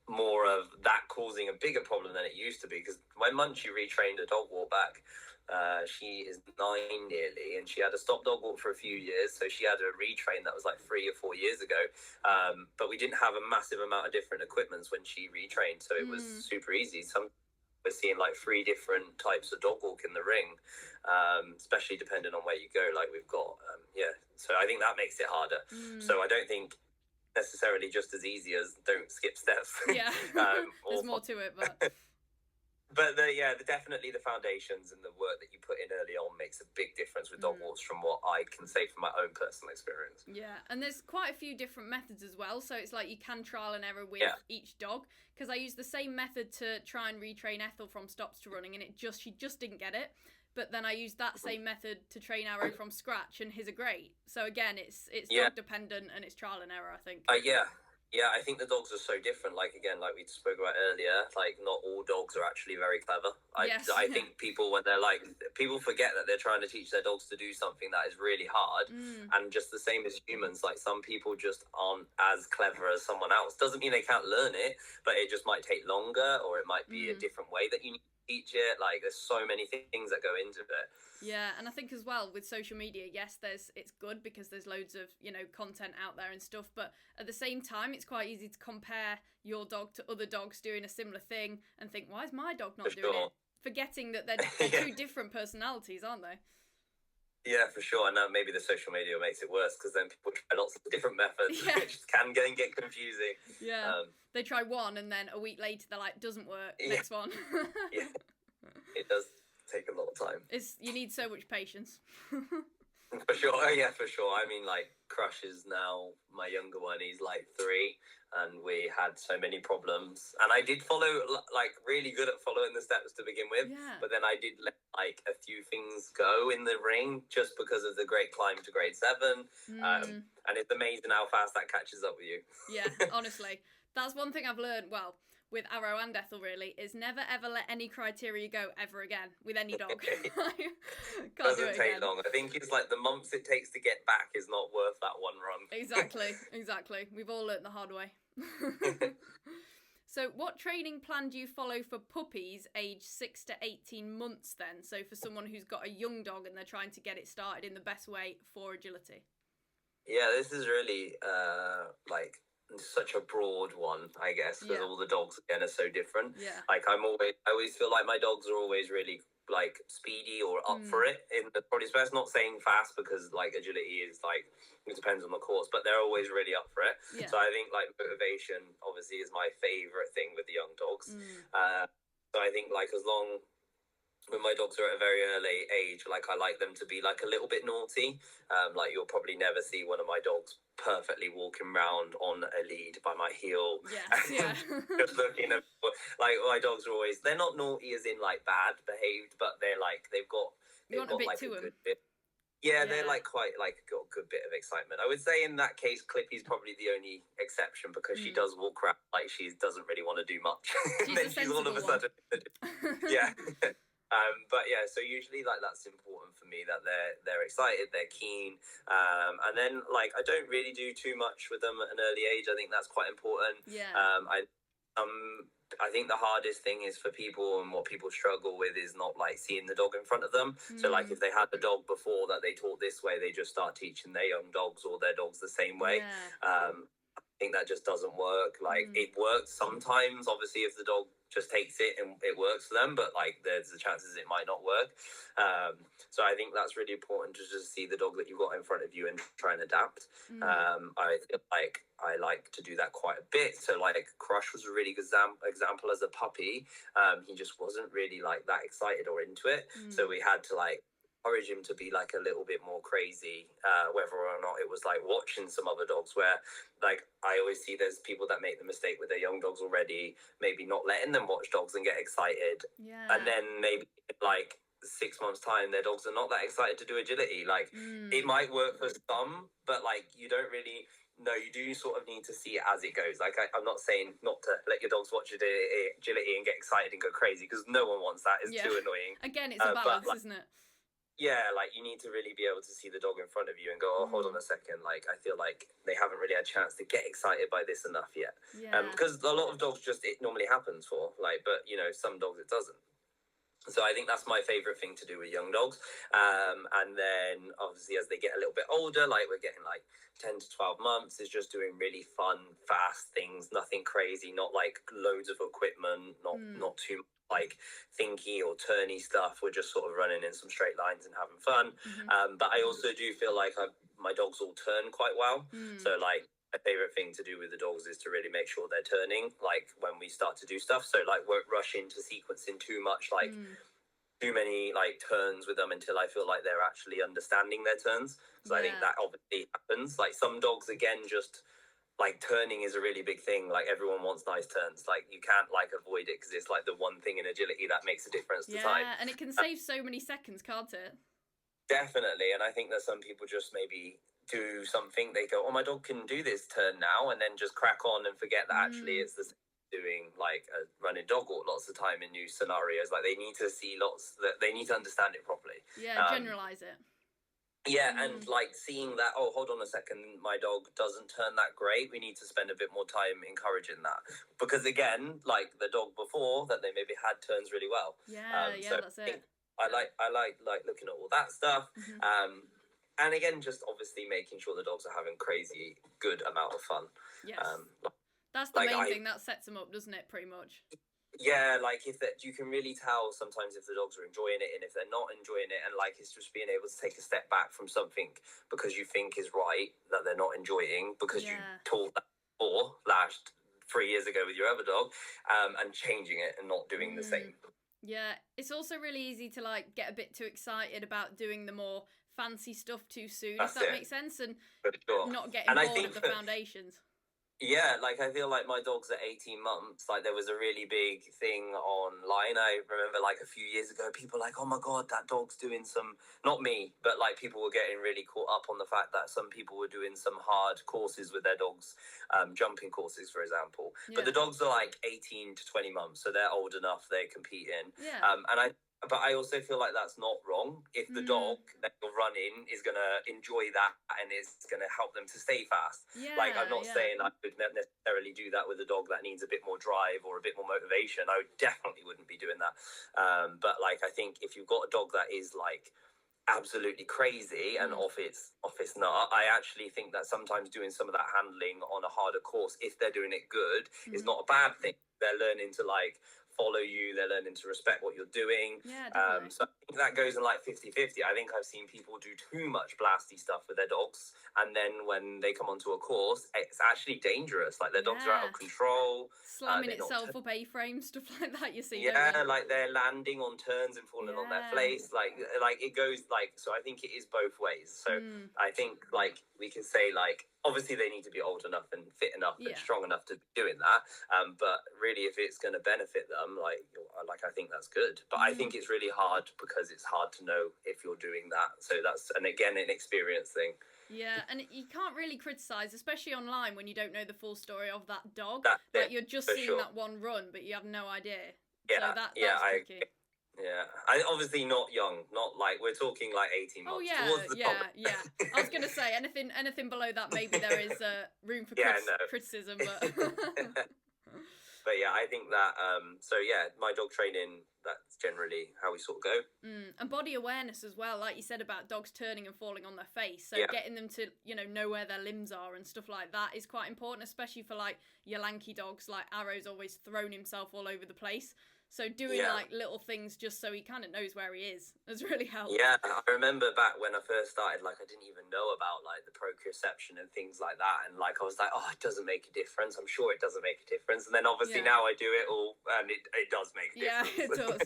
more of that causing a bigger problem than it used to be. Because when Munchie retrained a dog walk back, she is 9 nearly, and she had a stop dog walk for a few years, so she had a retrain that was like 3 or 4 years ago, but we didn't have a massive amount of different equipments when she retrained, so it was super easy. We're seeing like 3 different types of dog walk in the ring, especially depending on where you go. Like, we've got so I think that makes it harder. So I don't think necessarily just as easy as don't skip steps. There's more to it, but definitely the foundations and the work that you put in early on makes a big difference with dog walks, from what I can say from my own personal experience. Yeah, and there's quite a few different methods as well, so it's like you can trial and error with each dog, because I used the same method to try and retrain Ethel from stops to running, and she just didn't get it. But then I used that same method to train Arrow from scratch, and his are great. So again, it's dog dependent and it's trial and error, I think. Yeah, I think the dogs are so different. Like, again, like we spoke about earlier, like, not all dogs are actually very clever. I think people forget that they're trying to teach their dogs to do something that is really hard. And just the same as humans, like, some people just aren't as clever as someone else. Doesn't mean they can't learn it, but it just might take longer, or it might be a different way that you need to teach it. Like, there's so many things that go into it. Yeah, and I think as well with social media, yes, it's good because there's loads of, content out there and stuff, but at the same time, it's quite easy to compare your dog to other dogs doing a similar thing and think, why is my dog not doing it? forgetting that they're two different personalities, aren't they? Yeah, for sure. And now maybe the social media makes it worse because then people try lots of different methods, which can get confusing. Yeah. They try one and then a week later they're like, doesn't work, next one. Yeah. It does take a lot of time. You need so much patience. For sure. Oh, yeah, for sure. I mean, like, Crush is now my younger one. He's like 3, and we had so many problems. And I did follow, like, really good at following the steps to begin with. Yeah. But then I did let, like, a few things go in the ring just because of the great climb to grade 7. And it's amazing how fast that catches up with you. Yeah, honestly. That's one thing I've learned, well, with Arrow and Ethel, really, is never ever let any criteria go ever again with any dog. Doesn't take long. I think it's like the months it takes to get back is not worth that one run. Exactly. We've all learnt the hard way. So what training plan do you follow for puppies aged 6 to 18 months then? So for someone who's got a young dog and they're trying to get it started in the best way for agility. Yeah, this is really like such a broad one, I guess, because all the dogs again are so different. Yeah. Like I always feel like my dogs are always really like speedy or up for it in the body space. Not saying fast because like agility is like it depends on the course, but they're always really up for it. Yeah. So I think like motivation obviously is my favorite thing with the young dogs. So I think like as long when my dogs are at a very early age, like I like them to be like a little bit naughty. Like you'll probably never see one of my dogs perfectly walking around on a lead by my heel. Yeah. Just looking at like my dogs are always, they're not naughty as in like bad behaved, but they're like they've got a bit like to a them. good bit. Yeah, they're like quite like got a good bit of excitement. I would say in that case, Clippy's probably the only exception because she does walk around like she doesn't really want to do much. She's then she's all of a sudden, yeah. But yeah, so usually like that's important for me that they're excited, they're keen, and then like I don't really do too much with them at an early age. I think that's quite important. Yeah. I think the hardest thing is for people and what people struggle with is not like seeing the dog in front of them. So like if they had the dog before that they taught this way, they just start teaching their young dogs or their dogs the same way. I think that just doesn't work. Like it works sometimes, obviously, if the dog just takes it and it works for them, but like there's the chances it might not work. So I think that's really important to just see the dog that you've got in front of you and try and adapt. I feel like I like to do that quite a bit. So like Crush was a really good example as a puppy. He just wasn't really like that excited or into it. So we had to like encourage him to be like a little bit more crazy, whether or not it was like watching some other dogs where like I always see there's people that make the mistake with their young dogs already, maybe not letting them watch dogs and get excited. And then maybe like 6 months time their dogs are not that excited to do agility. Like it might work for some, but like you don't really know. You do sort of need to see it as it goes. Like I'm not saying not to let your dogs watch agility and get excited and go crazy because no one wants that. It's too annoying. Again, it's a balance, isn't it? Yeah, like you need to really be able to see the dog in front of you and go, oh, hold on a second. Like I feel like they haven't really had a chance to get excited by this enough yet. Because a lot of dogs just it normally happens for like, but you know some dogs it doesn't. So I think that's my favorite thing to do with young dogs. And then obviously as they get a little bit older, like we're getting like 10 to 12 months, is just doing really fun, fast things, nothing crazy, not like loads of equipment, not too like thinky or turny stuff. We're just sort of running in some straight lines and having fun. But I also do feel like my dogs all turn quite well. So like my favorite thing to do with the dogs is to really make sure they're turning like when we start to do stuff. So like won't rush into sequencing too much, like too many like turns with them until I feel like they're actually understanding their turns. So I think that obviously happens. Like some dogs again just like turning is a really big thing. Like everyone wants nice turns. Like you can't like avoid it because it's like the one thing in agility that makes a difference to time. Yeah, and it can save so many seconds, can't it? Definitely. And I think that some people just maybe do something. They go, oh, my dog can do this turn now, and then just crack on and forget that actually it's the same doing like a running dog walk lots of time in new scenarios. Like they need to see that they need to understand it properly. Yeah, generalize it. Yeah, and like seeing that, oh, hold on a second, my dog doesn't turn that great. We need to spend a bit more time encouraging that. Because again, like the dog before, that they maybe had turns really well. Yeah, so that's it. I like looking at all that stuff. And again, just obviously making sure the dogs are having crazy good amount of fun. Yes. That's the main thing that sets them up, doesn't it, pretty much? Yeah, like if that, you can really tell sometimes if the dogs are enjoying it and if they're not enjoying it, and like it's just being able to take a step back from something because you think is right that they're not enjoying because you taught that before last 3 years ago with your other dog, and changing it and not doing the same. Yeah, it's also really easy to like get a bit too excited about doing the more fancy stuff too soon, if that makes sense, and not getting bored of the foundations. Yeah, like I feel like my dog's at 18 months. Like there was a really big thing online. I remember like a few years ago, people like, oh my God, that dog's doing some, not me, but like people were getting really caught up on the fact that some people were doing some hard courses with their dogs, jumping courses, for example. Yeah. But the dogs are like 18 to 20 months, so they're old enough, they're competing. Yeah. But I also feel like that's not wrong. If the dog that you're running is going to enjoy that and is going to help them to stay fast. Yeah, like, I'm not saying I would necessarily do that with a dog that needs a bit more drive or a bit more motivation. I definitely wouldn't be doing that. But, like, I think if you've got a dog that is, like, absolutely crazy and off its nut, I actually think that sometimes doing some of that handling on a harder course, if they're doing it good, is not a bad thing. They're learning to, like, follow you, they're learning to respect what you're doing. So I think that goes in like 50-50. I think I've seen people do too much blasty stuff with their dogs, and then when they come onto a course, it's actually dangerous. Like their dogs are out of control, slamming itself up A-frames, stuff like that. You see, like they're landing on turns and falling on their face. Like it goes like, so I think it is both ways. So I think like we can say like, obviously they need to be old enough and fit enough and strong enough to be doing that. But really, if it's going to benefit them, like I think that's good. But I think it's really hard because it's hard to know if you're doing that. So that's, and again, an experience thing. Yeah, and you can't really criticise, especially online when you don't know the full story of that dog. Like you're just seeing that one run, but you have no idea. Yeah, so that's tricky. Yeah, I obviously not young, not like we're talking like 18 months. Oh yeah. I was gonna say anything below that, maybe there is room for criticism, but. But yeah, I think that. So yeah, my dog training, that's generally how we sort of go. And body awareness as well, like you said about dogs turning and falling on their face. So getting them to know where their limbs are and stuff like that is quite important, especially for like your lanky dogs. Like Arrow's always thrown himself all over the place. So doing like little things just so he kind of knows where he is has really helped. Yeah, I remember back when I first started, like I didn't even know about like the proprioception and things like that, and like I was like, oh, it doesn't make a difference. I'm sure it doesn't make a difference. And then obviously now I do it all, and it does make a difference. Yeah, it does.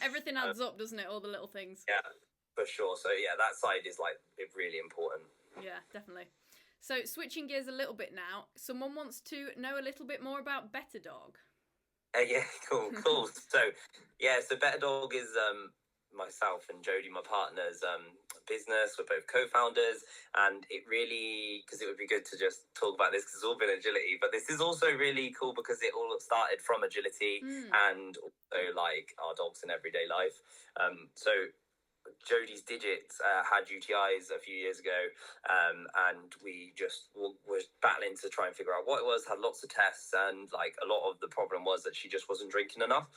Everything adds up, doesn't it? All the little things. Yeah, for sure. So yeah, that side is like really important. Yeah, definitely. So switching gears a little bit now, someone wants to know a little bit more about Better Dog. Yeah, cool. So Better Dog is myself and Jodie, my partner's business. We're both co-founders, and it really, because it would be good to just talk about this because it's all been agility, but this is also really cool because it all started from agility and also like our dogs in everyday life. So Jodie's digits had UTIs a few years ago, and we just were battling to try and figure out what it was, had lots of tests, and like a lot of the problem was that she just wasn't drinking enough.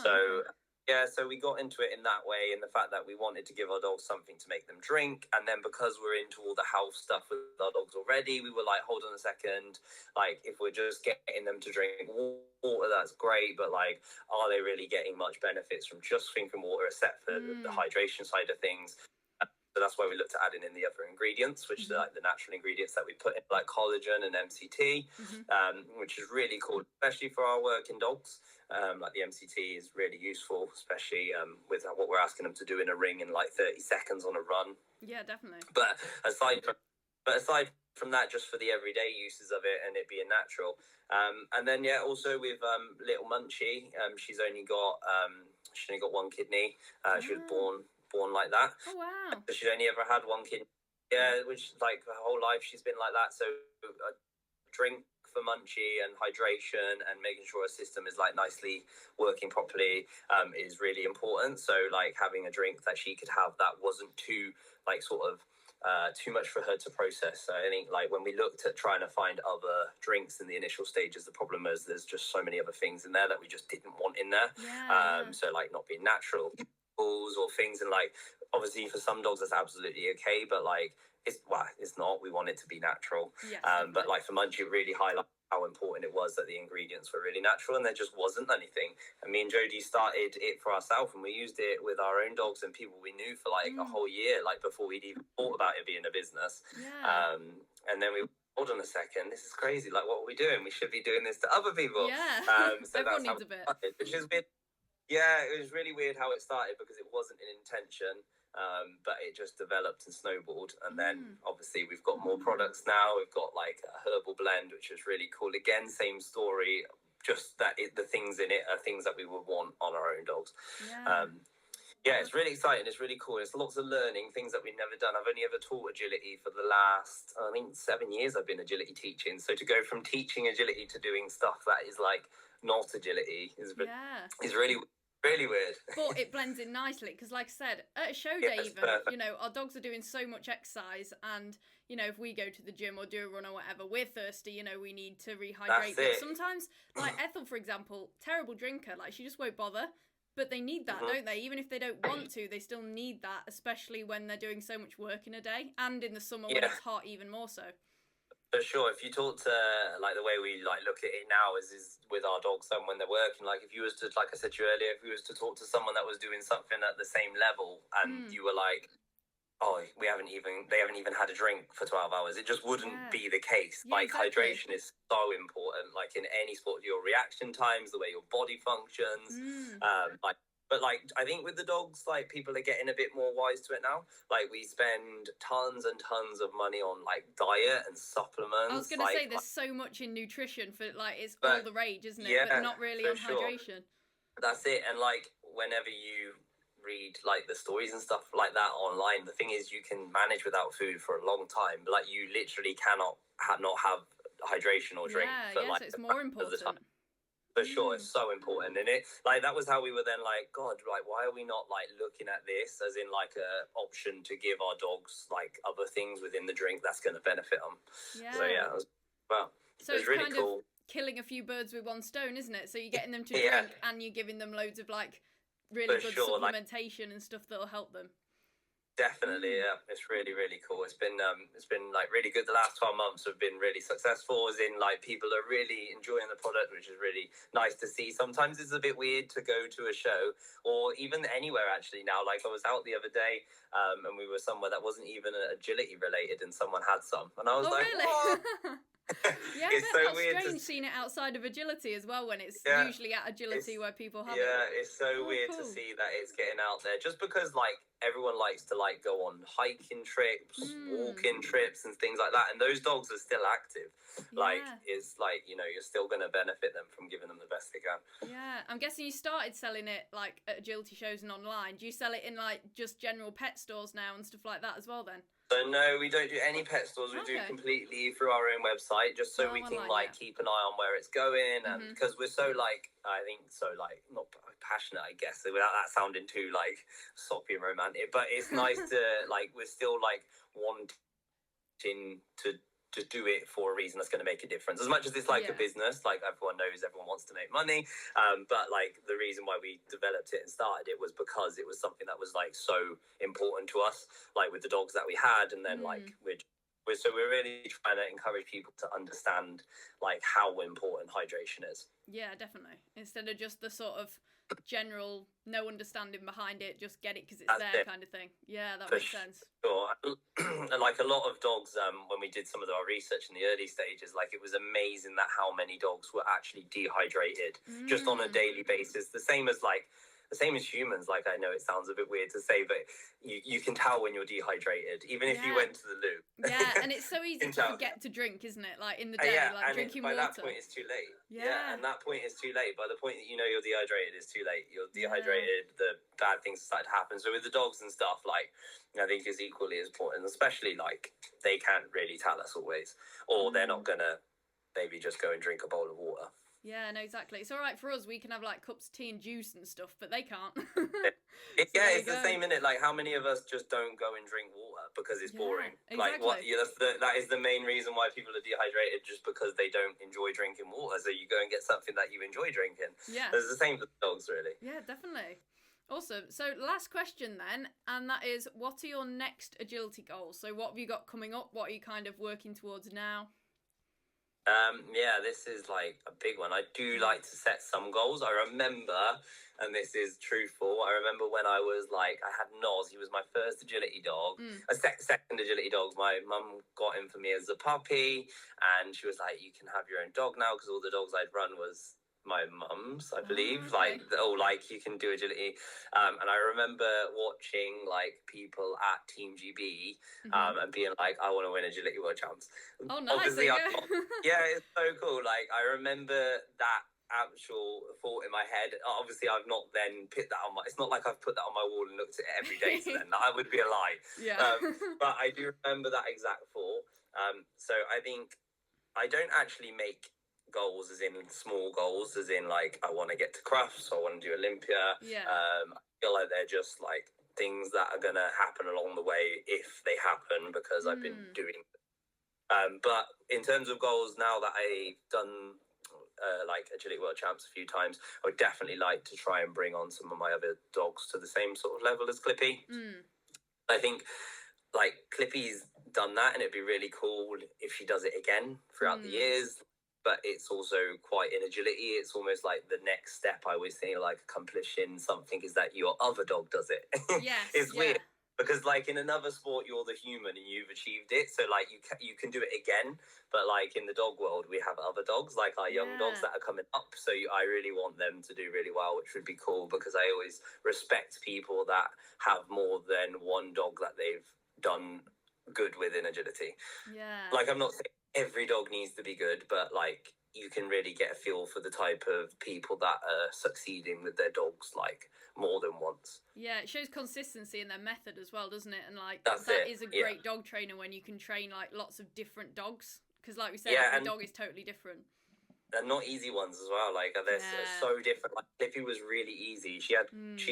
So we got into it in that way, and the fact that we wanted to give our dogs something to make them drink, and then because we're into all the health stuff with our dogs already, we were like, hold on a second, like if we're just getting them to drink water, that's great, but like, are they really getting much benefits from just drinking water, except for the hydration side of things? So that's why we looked at adding in the other ingredients, which are like the natural ingredients that we put in, like collagen and MCT, which is really cool, especially for our work in dogs. Like the MCT is really useful, especially with what we're asking them to do in a ring in like 30 seconds on a run. Yeah, definitely. But aside from that, just for the everyday uses of it and it being natural. And then also with little Munchie, she's only got one kidney. She was born like that. Oh wow. So she's only ever had one kidney. Yeah, which like her whole life she's been like that. So drink for Munchie and hydration and making sure her system is like nicely working properly is really important. So like having a drink that she could have that wasn't too like sort of too much for her to process. So I think like when we looked at trying to find other drinks in the initial stages, the problem is there's just so many other things in there that we just didn't want in there. So like not being natural or things, and like obviously for some dogs that's absolutely okay, but like it's not. We want it to be natural. Yes, But like for Munchie, it really highlighted how important it was that the ingredients were really natural, and there just wasn't anything. And me and Jodie started it for ourselves, and we used it with our own dogs and people we knew for like a whole year, like before we'd even thought about it being a business. And then we, hold on a second, this is crazy. Like, what are we doing? We should be doing this to other people. So everyone needs a bit. Which is weird. Yeah, it was really weird how it started because it wasn't an intention. But it just developed and snowballed, and then obviously we've got more products now. We've got like a herbal blend, which is really cool. Again, same story, just that the things in it are things that we would want on our own dogs. It's really exciting. It's really cool. It's lots of learning, things that we've never done. I've only ever taught agility for the last, I think, 7 years I've been agility teaching. So to go from teaching agility to doing stuff that is like not agility is really weird. But it blends in nicely because, like I said, at a show day, even, you know, our dogs are doing so much exercise, and, you know, if we go to the gym or do a run or whatever, we're thirsty, you know, we need to rehydrate. But sometimes, like Ethel, for example, terrible drinker, like she just won't bother. But they need that, don't they? Even if they don't want to, they still need that, especially when they're doing so much work in a day, and in the summer when it's hot, even more so. For sure. If you talk to, like, the way we, like, look at it now is with our dogs and when they're working, like, if you was to, like I said to you earlier, if you was to talk to someone that was doing something at the same level and you were like, oh, they haven't even had a drink for 12 hours, it just wouldn't be the case. Hydration is so important, like, in any sport, your reaction times, the way your body functions, But, like, I think with the dogs, like, people are getting a bit more wise to it now. Like, we spend tons and tons of money on, like, diet and supplements. I was going to say, there's so much in nutrition for, like, it's all the rage, isn't it? But not really on hydration. That's it. And, like, whenever you read, like, the stories and stuff like that online, the thing is you can manage without food for a long time. But, like, you literally cannot not have hydration or drink for, like, so it's more important. For sure, it's so important. And it, like, that was how we were then like, God, like, why are we not, like, looking at this as in, like, a option to give our dogs, like, other things within the drink that's going to benefit them. So it was really kind cool. Of killing a few birds with one stone, isn't it? So you're getting them to drink and you're giving them loads of, like, really good supplementation and stuff that'll help them. Definitely, yeah. It's really, really cool. It's been like really good. The last 12 months have been really successful, as in, like, people are really enjoying the product, which is really nice to see. Sometimes it's a bit weird to go to a show or even anywhere actually now. Like, I was out the other day and we were somewhere that wasn't even agility related and someone had some. And I was like, really? What? It's so weird. Strange seeing it outside of agility as well, when it's usually at agility where people have it. Yeah, it's so weird to see that it's getting out there, just because, like, everyone likes to, like, go on hiking trips, walking trips and things like that, and those dogs are still active. Like, it's like, you know, you're still going to benefit them from giving them the best they can. Yeah, I'm guessing you started selling it, like, at agility shows and online. Do you sell it in, like, just general pet stores now and stuff like that as well then? So no, we don't do any pet stores. We do completely through our own website, just so we can keep an eye on where it's going, and because we're so, like, I think so, like, not passionate, I guess, without that sounding too, like, soppy and romantic, but it's nice to, like, we're still, like, wanting to do it for a reason that's going to make a difference. As much as it's like a business, like, everyone knows everyone wants to make money, but, like, the reason why we developed it and started it was because it was something that was, like, so important to us, like, with the dogs that we had. And then like we're really trying to encourage people to understand, like, how important hydration is. Yeah, definitely. Instead of just the sort of general no understanding behind it, just get it because it's there kind of thing. Yeah, that makes sense. Sure. Like, a lot of dogs, when we did some of our research in the early stages, like, it was amazing that how many dogs were actually dehydrated just on a daily basis. The same as humans. Like, I know it sounds a bit weird to say, but you can tell when you're dehydrated, even if you went to the loo. Yeah, and it's so easy to forget to drink, isn't it? Like, in the day, like, drinking water. By that point, it's too late. Yeah, and that point is too late. By the point that you know you're dehydrated, it's too late. You're dehydrated, the bad things start to happen. So with the dogs and stuff, like, I think is equally as important, especially, like, they can't really tell us always, or they're not going to maybe just go and drink a bowl of water. Yeah, no, exactly. It's all right for us. We can have, like, cups of tea and juice and stuff, but they can't. It's the same, innit? Like, how many of us just don't go and drink water because it's boring? Exactly. Like, that is the main reason why people are dehydrated, just because they don't enjoy drinking water. So you go and get something that you enjoy drinking. Yeah. It's the same for dogs, really. Yeah, definitely. Awesome. So last question then, and that is, what are your next agility goals? So what have you got coming up? What are you kind of working towards now? Yeah, this is like a big one. I do like to set some goals. I remember, and this is truthful, I remember when I was like, I had Noz, he was my first agility dog, a second agility dog. My mum got him for me as a puppy, and she was like, you can have your own dog now, because all the dogs I'd run was my mum's, I believe. Okay. Like you can do agility. And I remember watching like people at Team GB and being like, I want to win agility world champs. Oh, nice. Obviously, yeah, it's so cool. Like, I remember that actual thought in my head. Obviously, I've not then put that on my... It's not like I've put that on my wall and looked at it every day to then. That would be a lie. Yeah. But I do remember that exact thought. So I think I don't actually make goals as in small goals, as in like, I want to get to Crufts, I want to do Olympia. Yeah. I feel like they're just like things that are going to happen along the way if they happen, because I've been doing but in terms of goals, now that I've done like agility world champs a few times, I would definitely like to try and bring on some of my other dogs to the same sort of level as Clippy. I think like Clippy's done that, and it'd be really cool if she does it again throughout the years. But it's also quite in agility. It's almost like the next step. I always think like accomplishing something is that your other dog does it. Yes. It's weird. Because, like, in another sport, you're the human and you've achieved it. So, like, you can do it again. But, like, in the dog world, we have other dogs, like our young dogs that are coming up. So I really want them to do really well, which would be cool, because I always respect people that have more than one dog that they've done good with in agility. Yeah. Like, I'm not saying every dog needs to be good, but, like, you can really get a feel for the type of people that are succeeding with their dogs, like, more than once. Yeah, it shows consistency in their method as well, doesn't it? And like that is a great dog trainer when you can train like lots of different dogs, because like we said, every dog is totally different. And not easy ones as well. Like, they're so different. Like, Clippy was really easy. She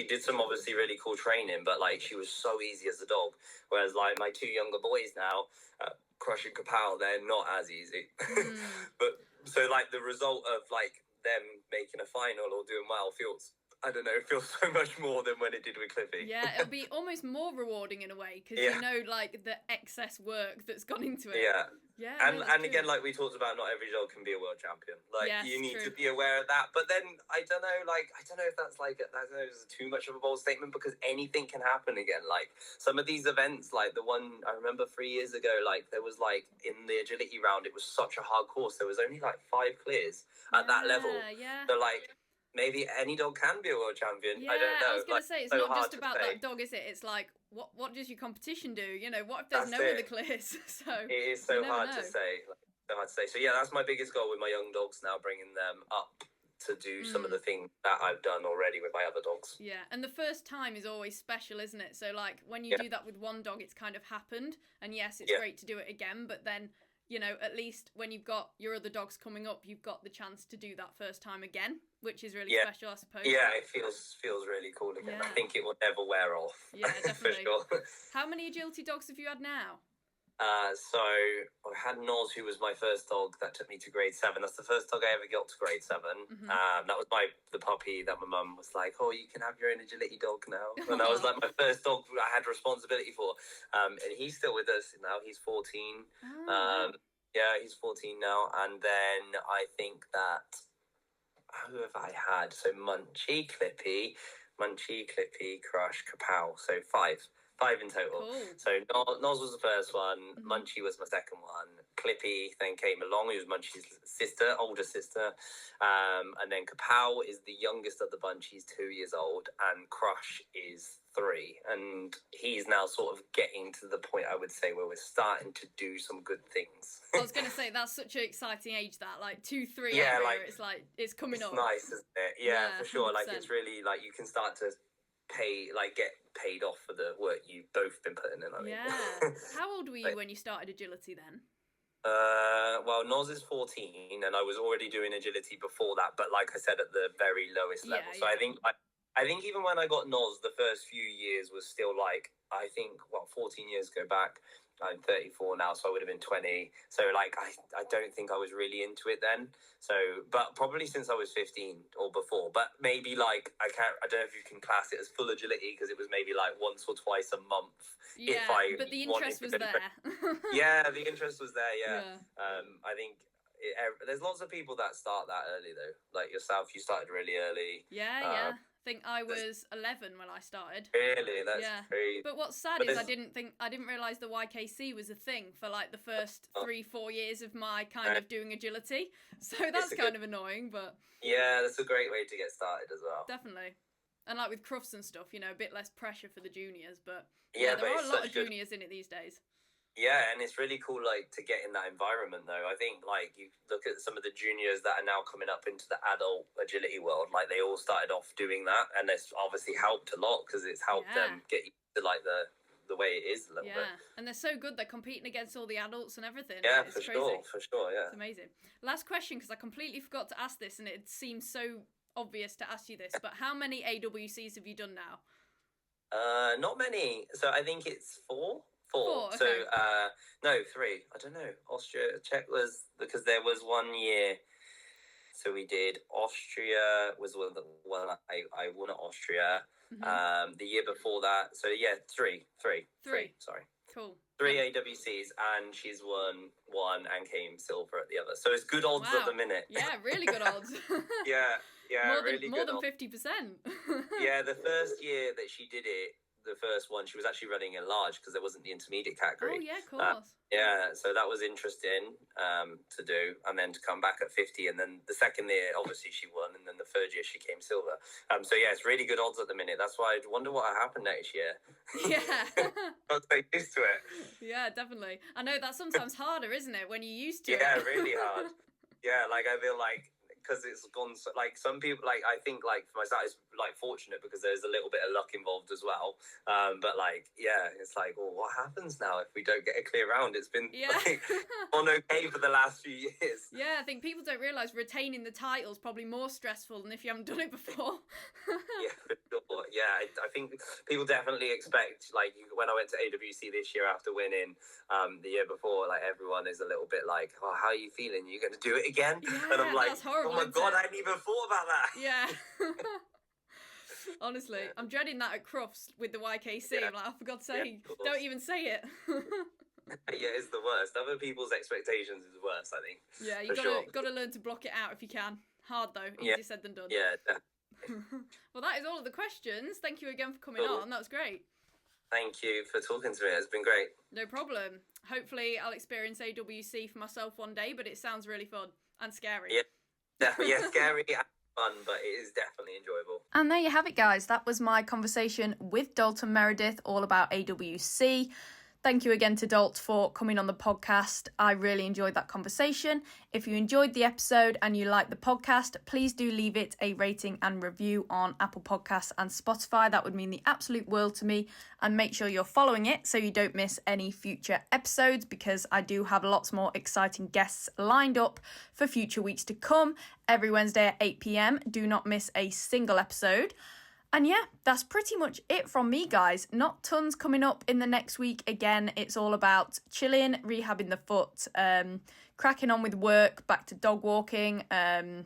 did some obviously really cool training, but like she was so easy as a dog. Whereas like my two younger boys now, Crush and Kapow, they're not as easy. But so like the result of like them making a final or doing well feels, I don't know, it feels so much more than when it did with Cliffy. Yeah, it'll be almost more rewarding in a way, because you know, like, the excess work that's gone into it. Yeah. Yeah. And again, like we talked about, not every dog can be a world champion. Like, you need to be aware of that. But then, I don't know if that's like, I don't know if it's too much of a bold statement, because anything can happen again. Like, some of these events, like the one I remember 3 years ago, like, there was like, in the agility round, it was such a hard course. There was only like 5 clears at that level. Yeah. So, like, maybe any dog can be a world champion. Yeah, I don't know. I was going to say, it's so not just about that dog, is it? It's like, what does your competition do? You know, what if there's no other clears? So it is so hard to say. So yeah, that's my biggest goal with my young dogs now, bringing them up to do some of the things that I've done already with my other dogs. Yeah, and the first time is always special, isn't it? So like when you do that with one dog, it's kind of happened, and yes, it's great to do it again, but then, you know, at least when you've got your other dogs coming up, you've got the chance to do that first time again, which is really special, I suppose. Yeah, it feels really cool again. I think it will never wear off. Yeah, definitely. For sure. How many agility dogs have you had now? So I had Noz, who was my first dog that took me to grade 7. That's the first dog I ever got to grade 7. That was the puppy that my mum was like, oh, you can have your own agility dog now. And that was like my first dog I had responsibility for. And he's still with us now. He's 14. Yeah, he's 14 now. And then I think that, who have I had? So Munchie, Clippy, Crush, Kapow. So 5 in total. Cool. So Noz was the first one. Munchie was my second one. Clippy then came along, who was Munchie's older sister. And then Kapow is the youngest of the bunch. He's 2 years old. And Crush is 3. And he's now sort of getting to the point, I would say, where we're starting to do some good things. I was going to say, that's such an exciting age, that, like 2, 3 yeah, area, it's like, it's coming up. It's nice, isn't it? Yeah, for sure. 100%. Like, it's really, like, you can start to get paid off for the work you've both been putting in, I mean. Yeah. How old were you when you started agility then? Well, Noz is 14, and I was already doing agility before that, but like I said, at the very lowest level. So I think even when I got Noz, the first few years was still like, I think, 14 years go back, I'm 34 now, so I would have been 20. So like I don't think I was really into it then. So, but probably since I was 15 or before. But maybe like I don't know if you can class it as full agility, because it was maybe like once or twice a month. Yeah, but the interest was there. Yeah, the interest was there. Yeah. I think there's lots of people that start that early though. Like yourself, you started really early. Yeah. I think I was 11 when I started. Really? That's crazy. But what's sad is I didn't realise the YKC was a thing for like the first 3-4 years of my kind of doing agility. So that's kind of annoying, but... Yeah, that's a great way to get started as well. Definitely. And like with crufts and stuff, you know, a bit less pressure for the juniors, but there are a lot of juniors in it these days. Yeah, and it's really cool, like, to get in that environment, though. I think, like, you look at some of the juniors that are now coming up into the adult agility world, like, they all started off doing that, and it's obviously helped a lot, because it's helped them get used to, like, the way it is a little bit. And they're so good, they're competing against all the adults and everything. Yeah, it's for crazy. sure, yeah. It's amazing. Last question, because I completely forgot to ask this, and it seems so obvious to ask you this, but how many AWCs have you done now? Not many. So I think it's four. Okay. So, no, 3. I don't know. Austria, Czech was, because there was 1 year. So we did Austria was one I won at Austria. Mm-hmm. The year before that. So yeah, 3. Sorry. Cool. 3 AWCs, and she's won 1 and came silver at the other. So it's good odds at the minute. Yeah, really good odds. yeah, more than 50%. Yeah, the first year that she did it, the first one, she was actually running in large because there wasn't the intermediate category. Oh yeah, of course. So that was interesting to do, and then to come back at 50, and then the second year obviously she won, and then the third year she came silver. So yeah, it's really good odds at the minute. That's why I wonder what will happen next year. Yeah. I'll get used to it. Yeah, definitely. I know that's sometimes harder, isn't it, when you're used to it? Yeah, really hard. Yeah, like I feel like, because it's gone so, like, some people, like, I think, like, for myself, it's like fortunate because there's a little bit of luck involved as well, but like, yeah, it's like, well, what happens now if we don't get a clear round? It's been like on okay for the last few years. Yeah, I think people don't realise retaining the title is probably more stressful than if you haven't done it before. Yeah, for sure. Yeah, I think people definitely expect, like, when I went to AWC this year after winning the year before, like, everyone is a little bit like, oh, how are you feeling? You're going to do it again? Yeah, and I'm like, that's horrible, oh my God, I hadn't even thought about that. Yeah. Honestly, I'm dreading that at Crufts with the YKC. I'm like, oh, for God's sake, don't even say it. Yeah, it's the worst. Other people's expectations is worse, I think. Yeah, you gotta learn to block it out if you can. Hard though, easier said than done. Yeah, Well, that is all of the questions. Thank you again for coming on. That was great. Thank you for talking to me. It's been great. No problem. Hopefully I'll experience AWC for myself one day, but it sounds really fun and scary. Yeah, definitely. Yeah, scary and fun, but it is definitely enjoyable. And there you have it, guys. That was my conversation with Dalton Meredith all about AWC. Thank you again to Dalt for coming on the podcast. I really enjoyed that conversation. If you enjoyed the episode and you like the podcast, please do leave it a rating and review on Apple Podcasts and Spotify. That would mean the absolute world to me. And make sure you're following it so you don't miss any future episodes, because I do have lots more exciting guests lined up for future weeks to come. Every Wednesday at 8 p.m. Do not miss a single episode. And yeah, that's pretty much it from me, guys. Not tons coming up in the next week. Again, it's all about chilling, rehabbing the foot, cracking on with work, back to dog walking, and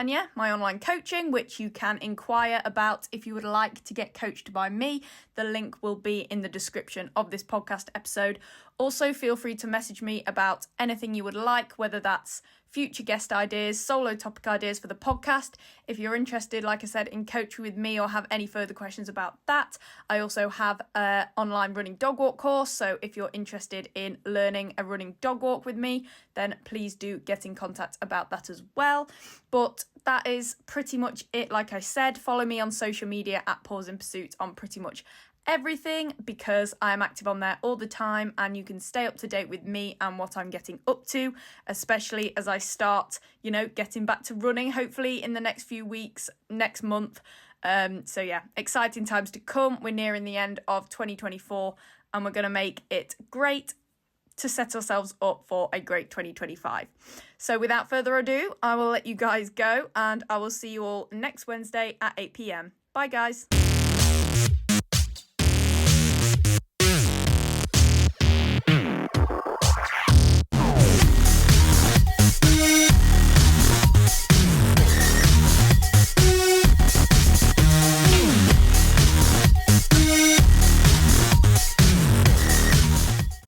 yeah, my online coaching, which you can inquire about if you would like to get coached by me. The link will be in the description of this podcast episode. Also, feel free to message me about anything you would like, whether that's future guest ideas, solo topic ideas for the podcast. If you're interested, like I said, in coaching with me or have any further questions about that, I also have an online running dog walk course. So if you're interested in learning a running dog walk with me, then please do get in contact about that as well. But that is pretty much it. Like I said, follow me on social media at Paws in Pursuit on pretty much everything, because I am active on there all the time and you can stay up to date with me and what I'm getting up to, especially as I start, getting back to running, hopefully in the next few weeks, next month. So yeah, exciting times to come. We're nearing the end of 2024 and we're going to make it great to set ourselves up for a great 2025. So without further ado, I will let you guys go and I will see you all next Wednesday at 8 p.m. Bye guys.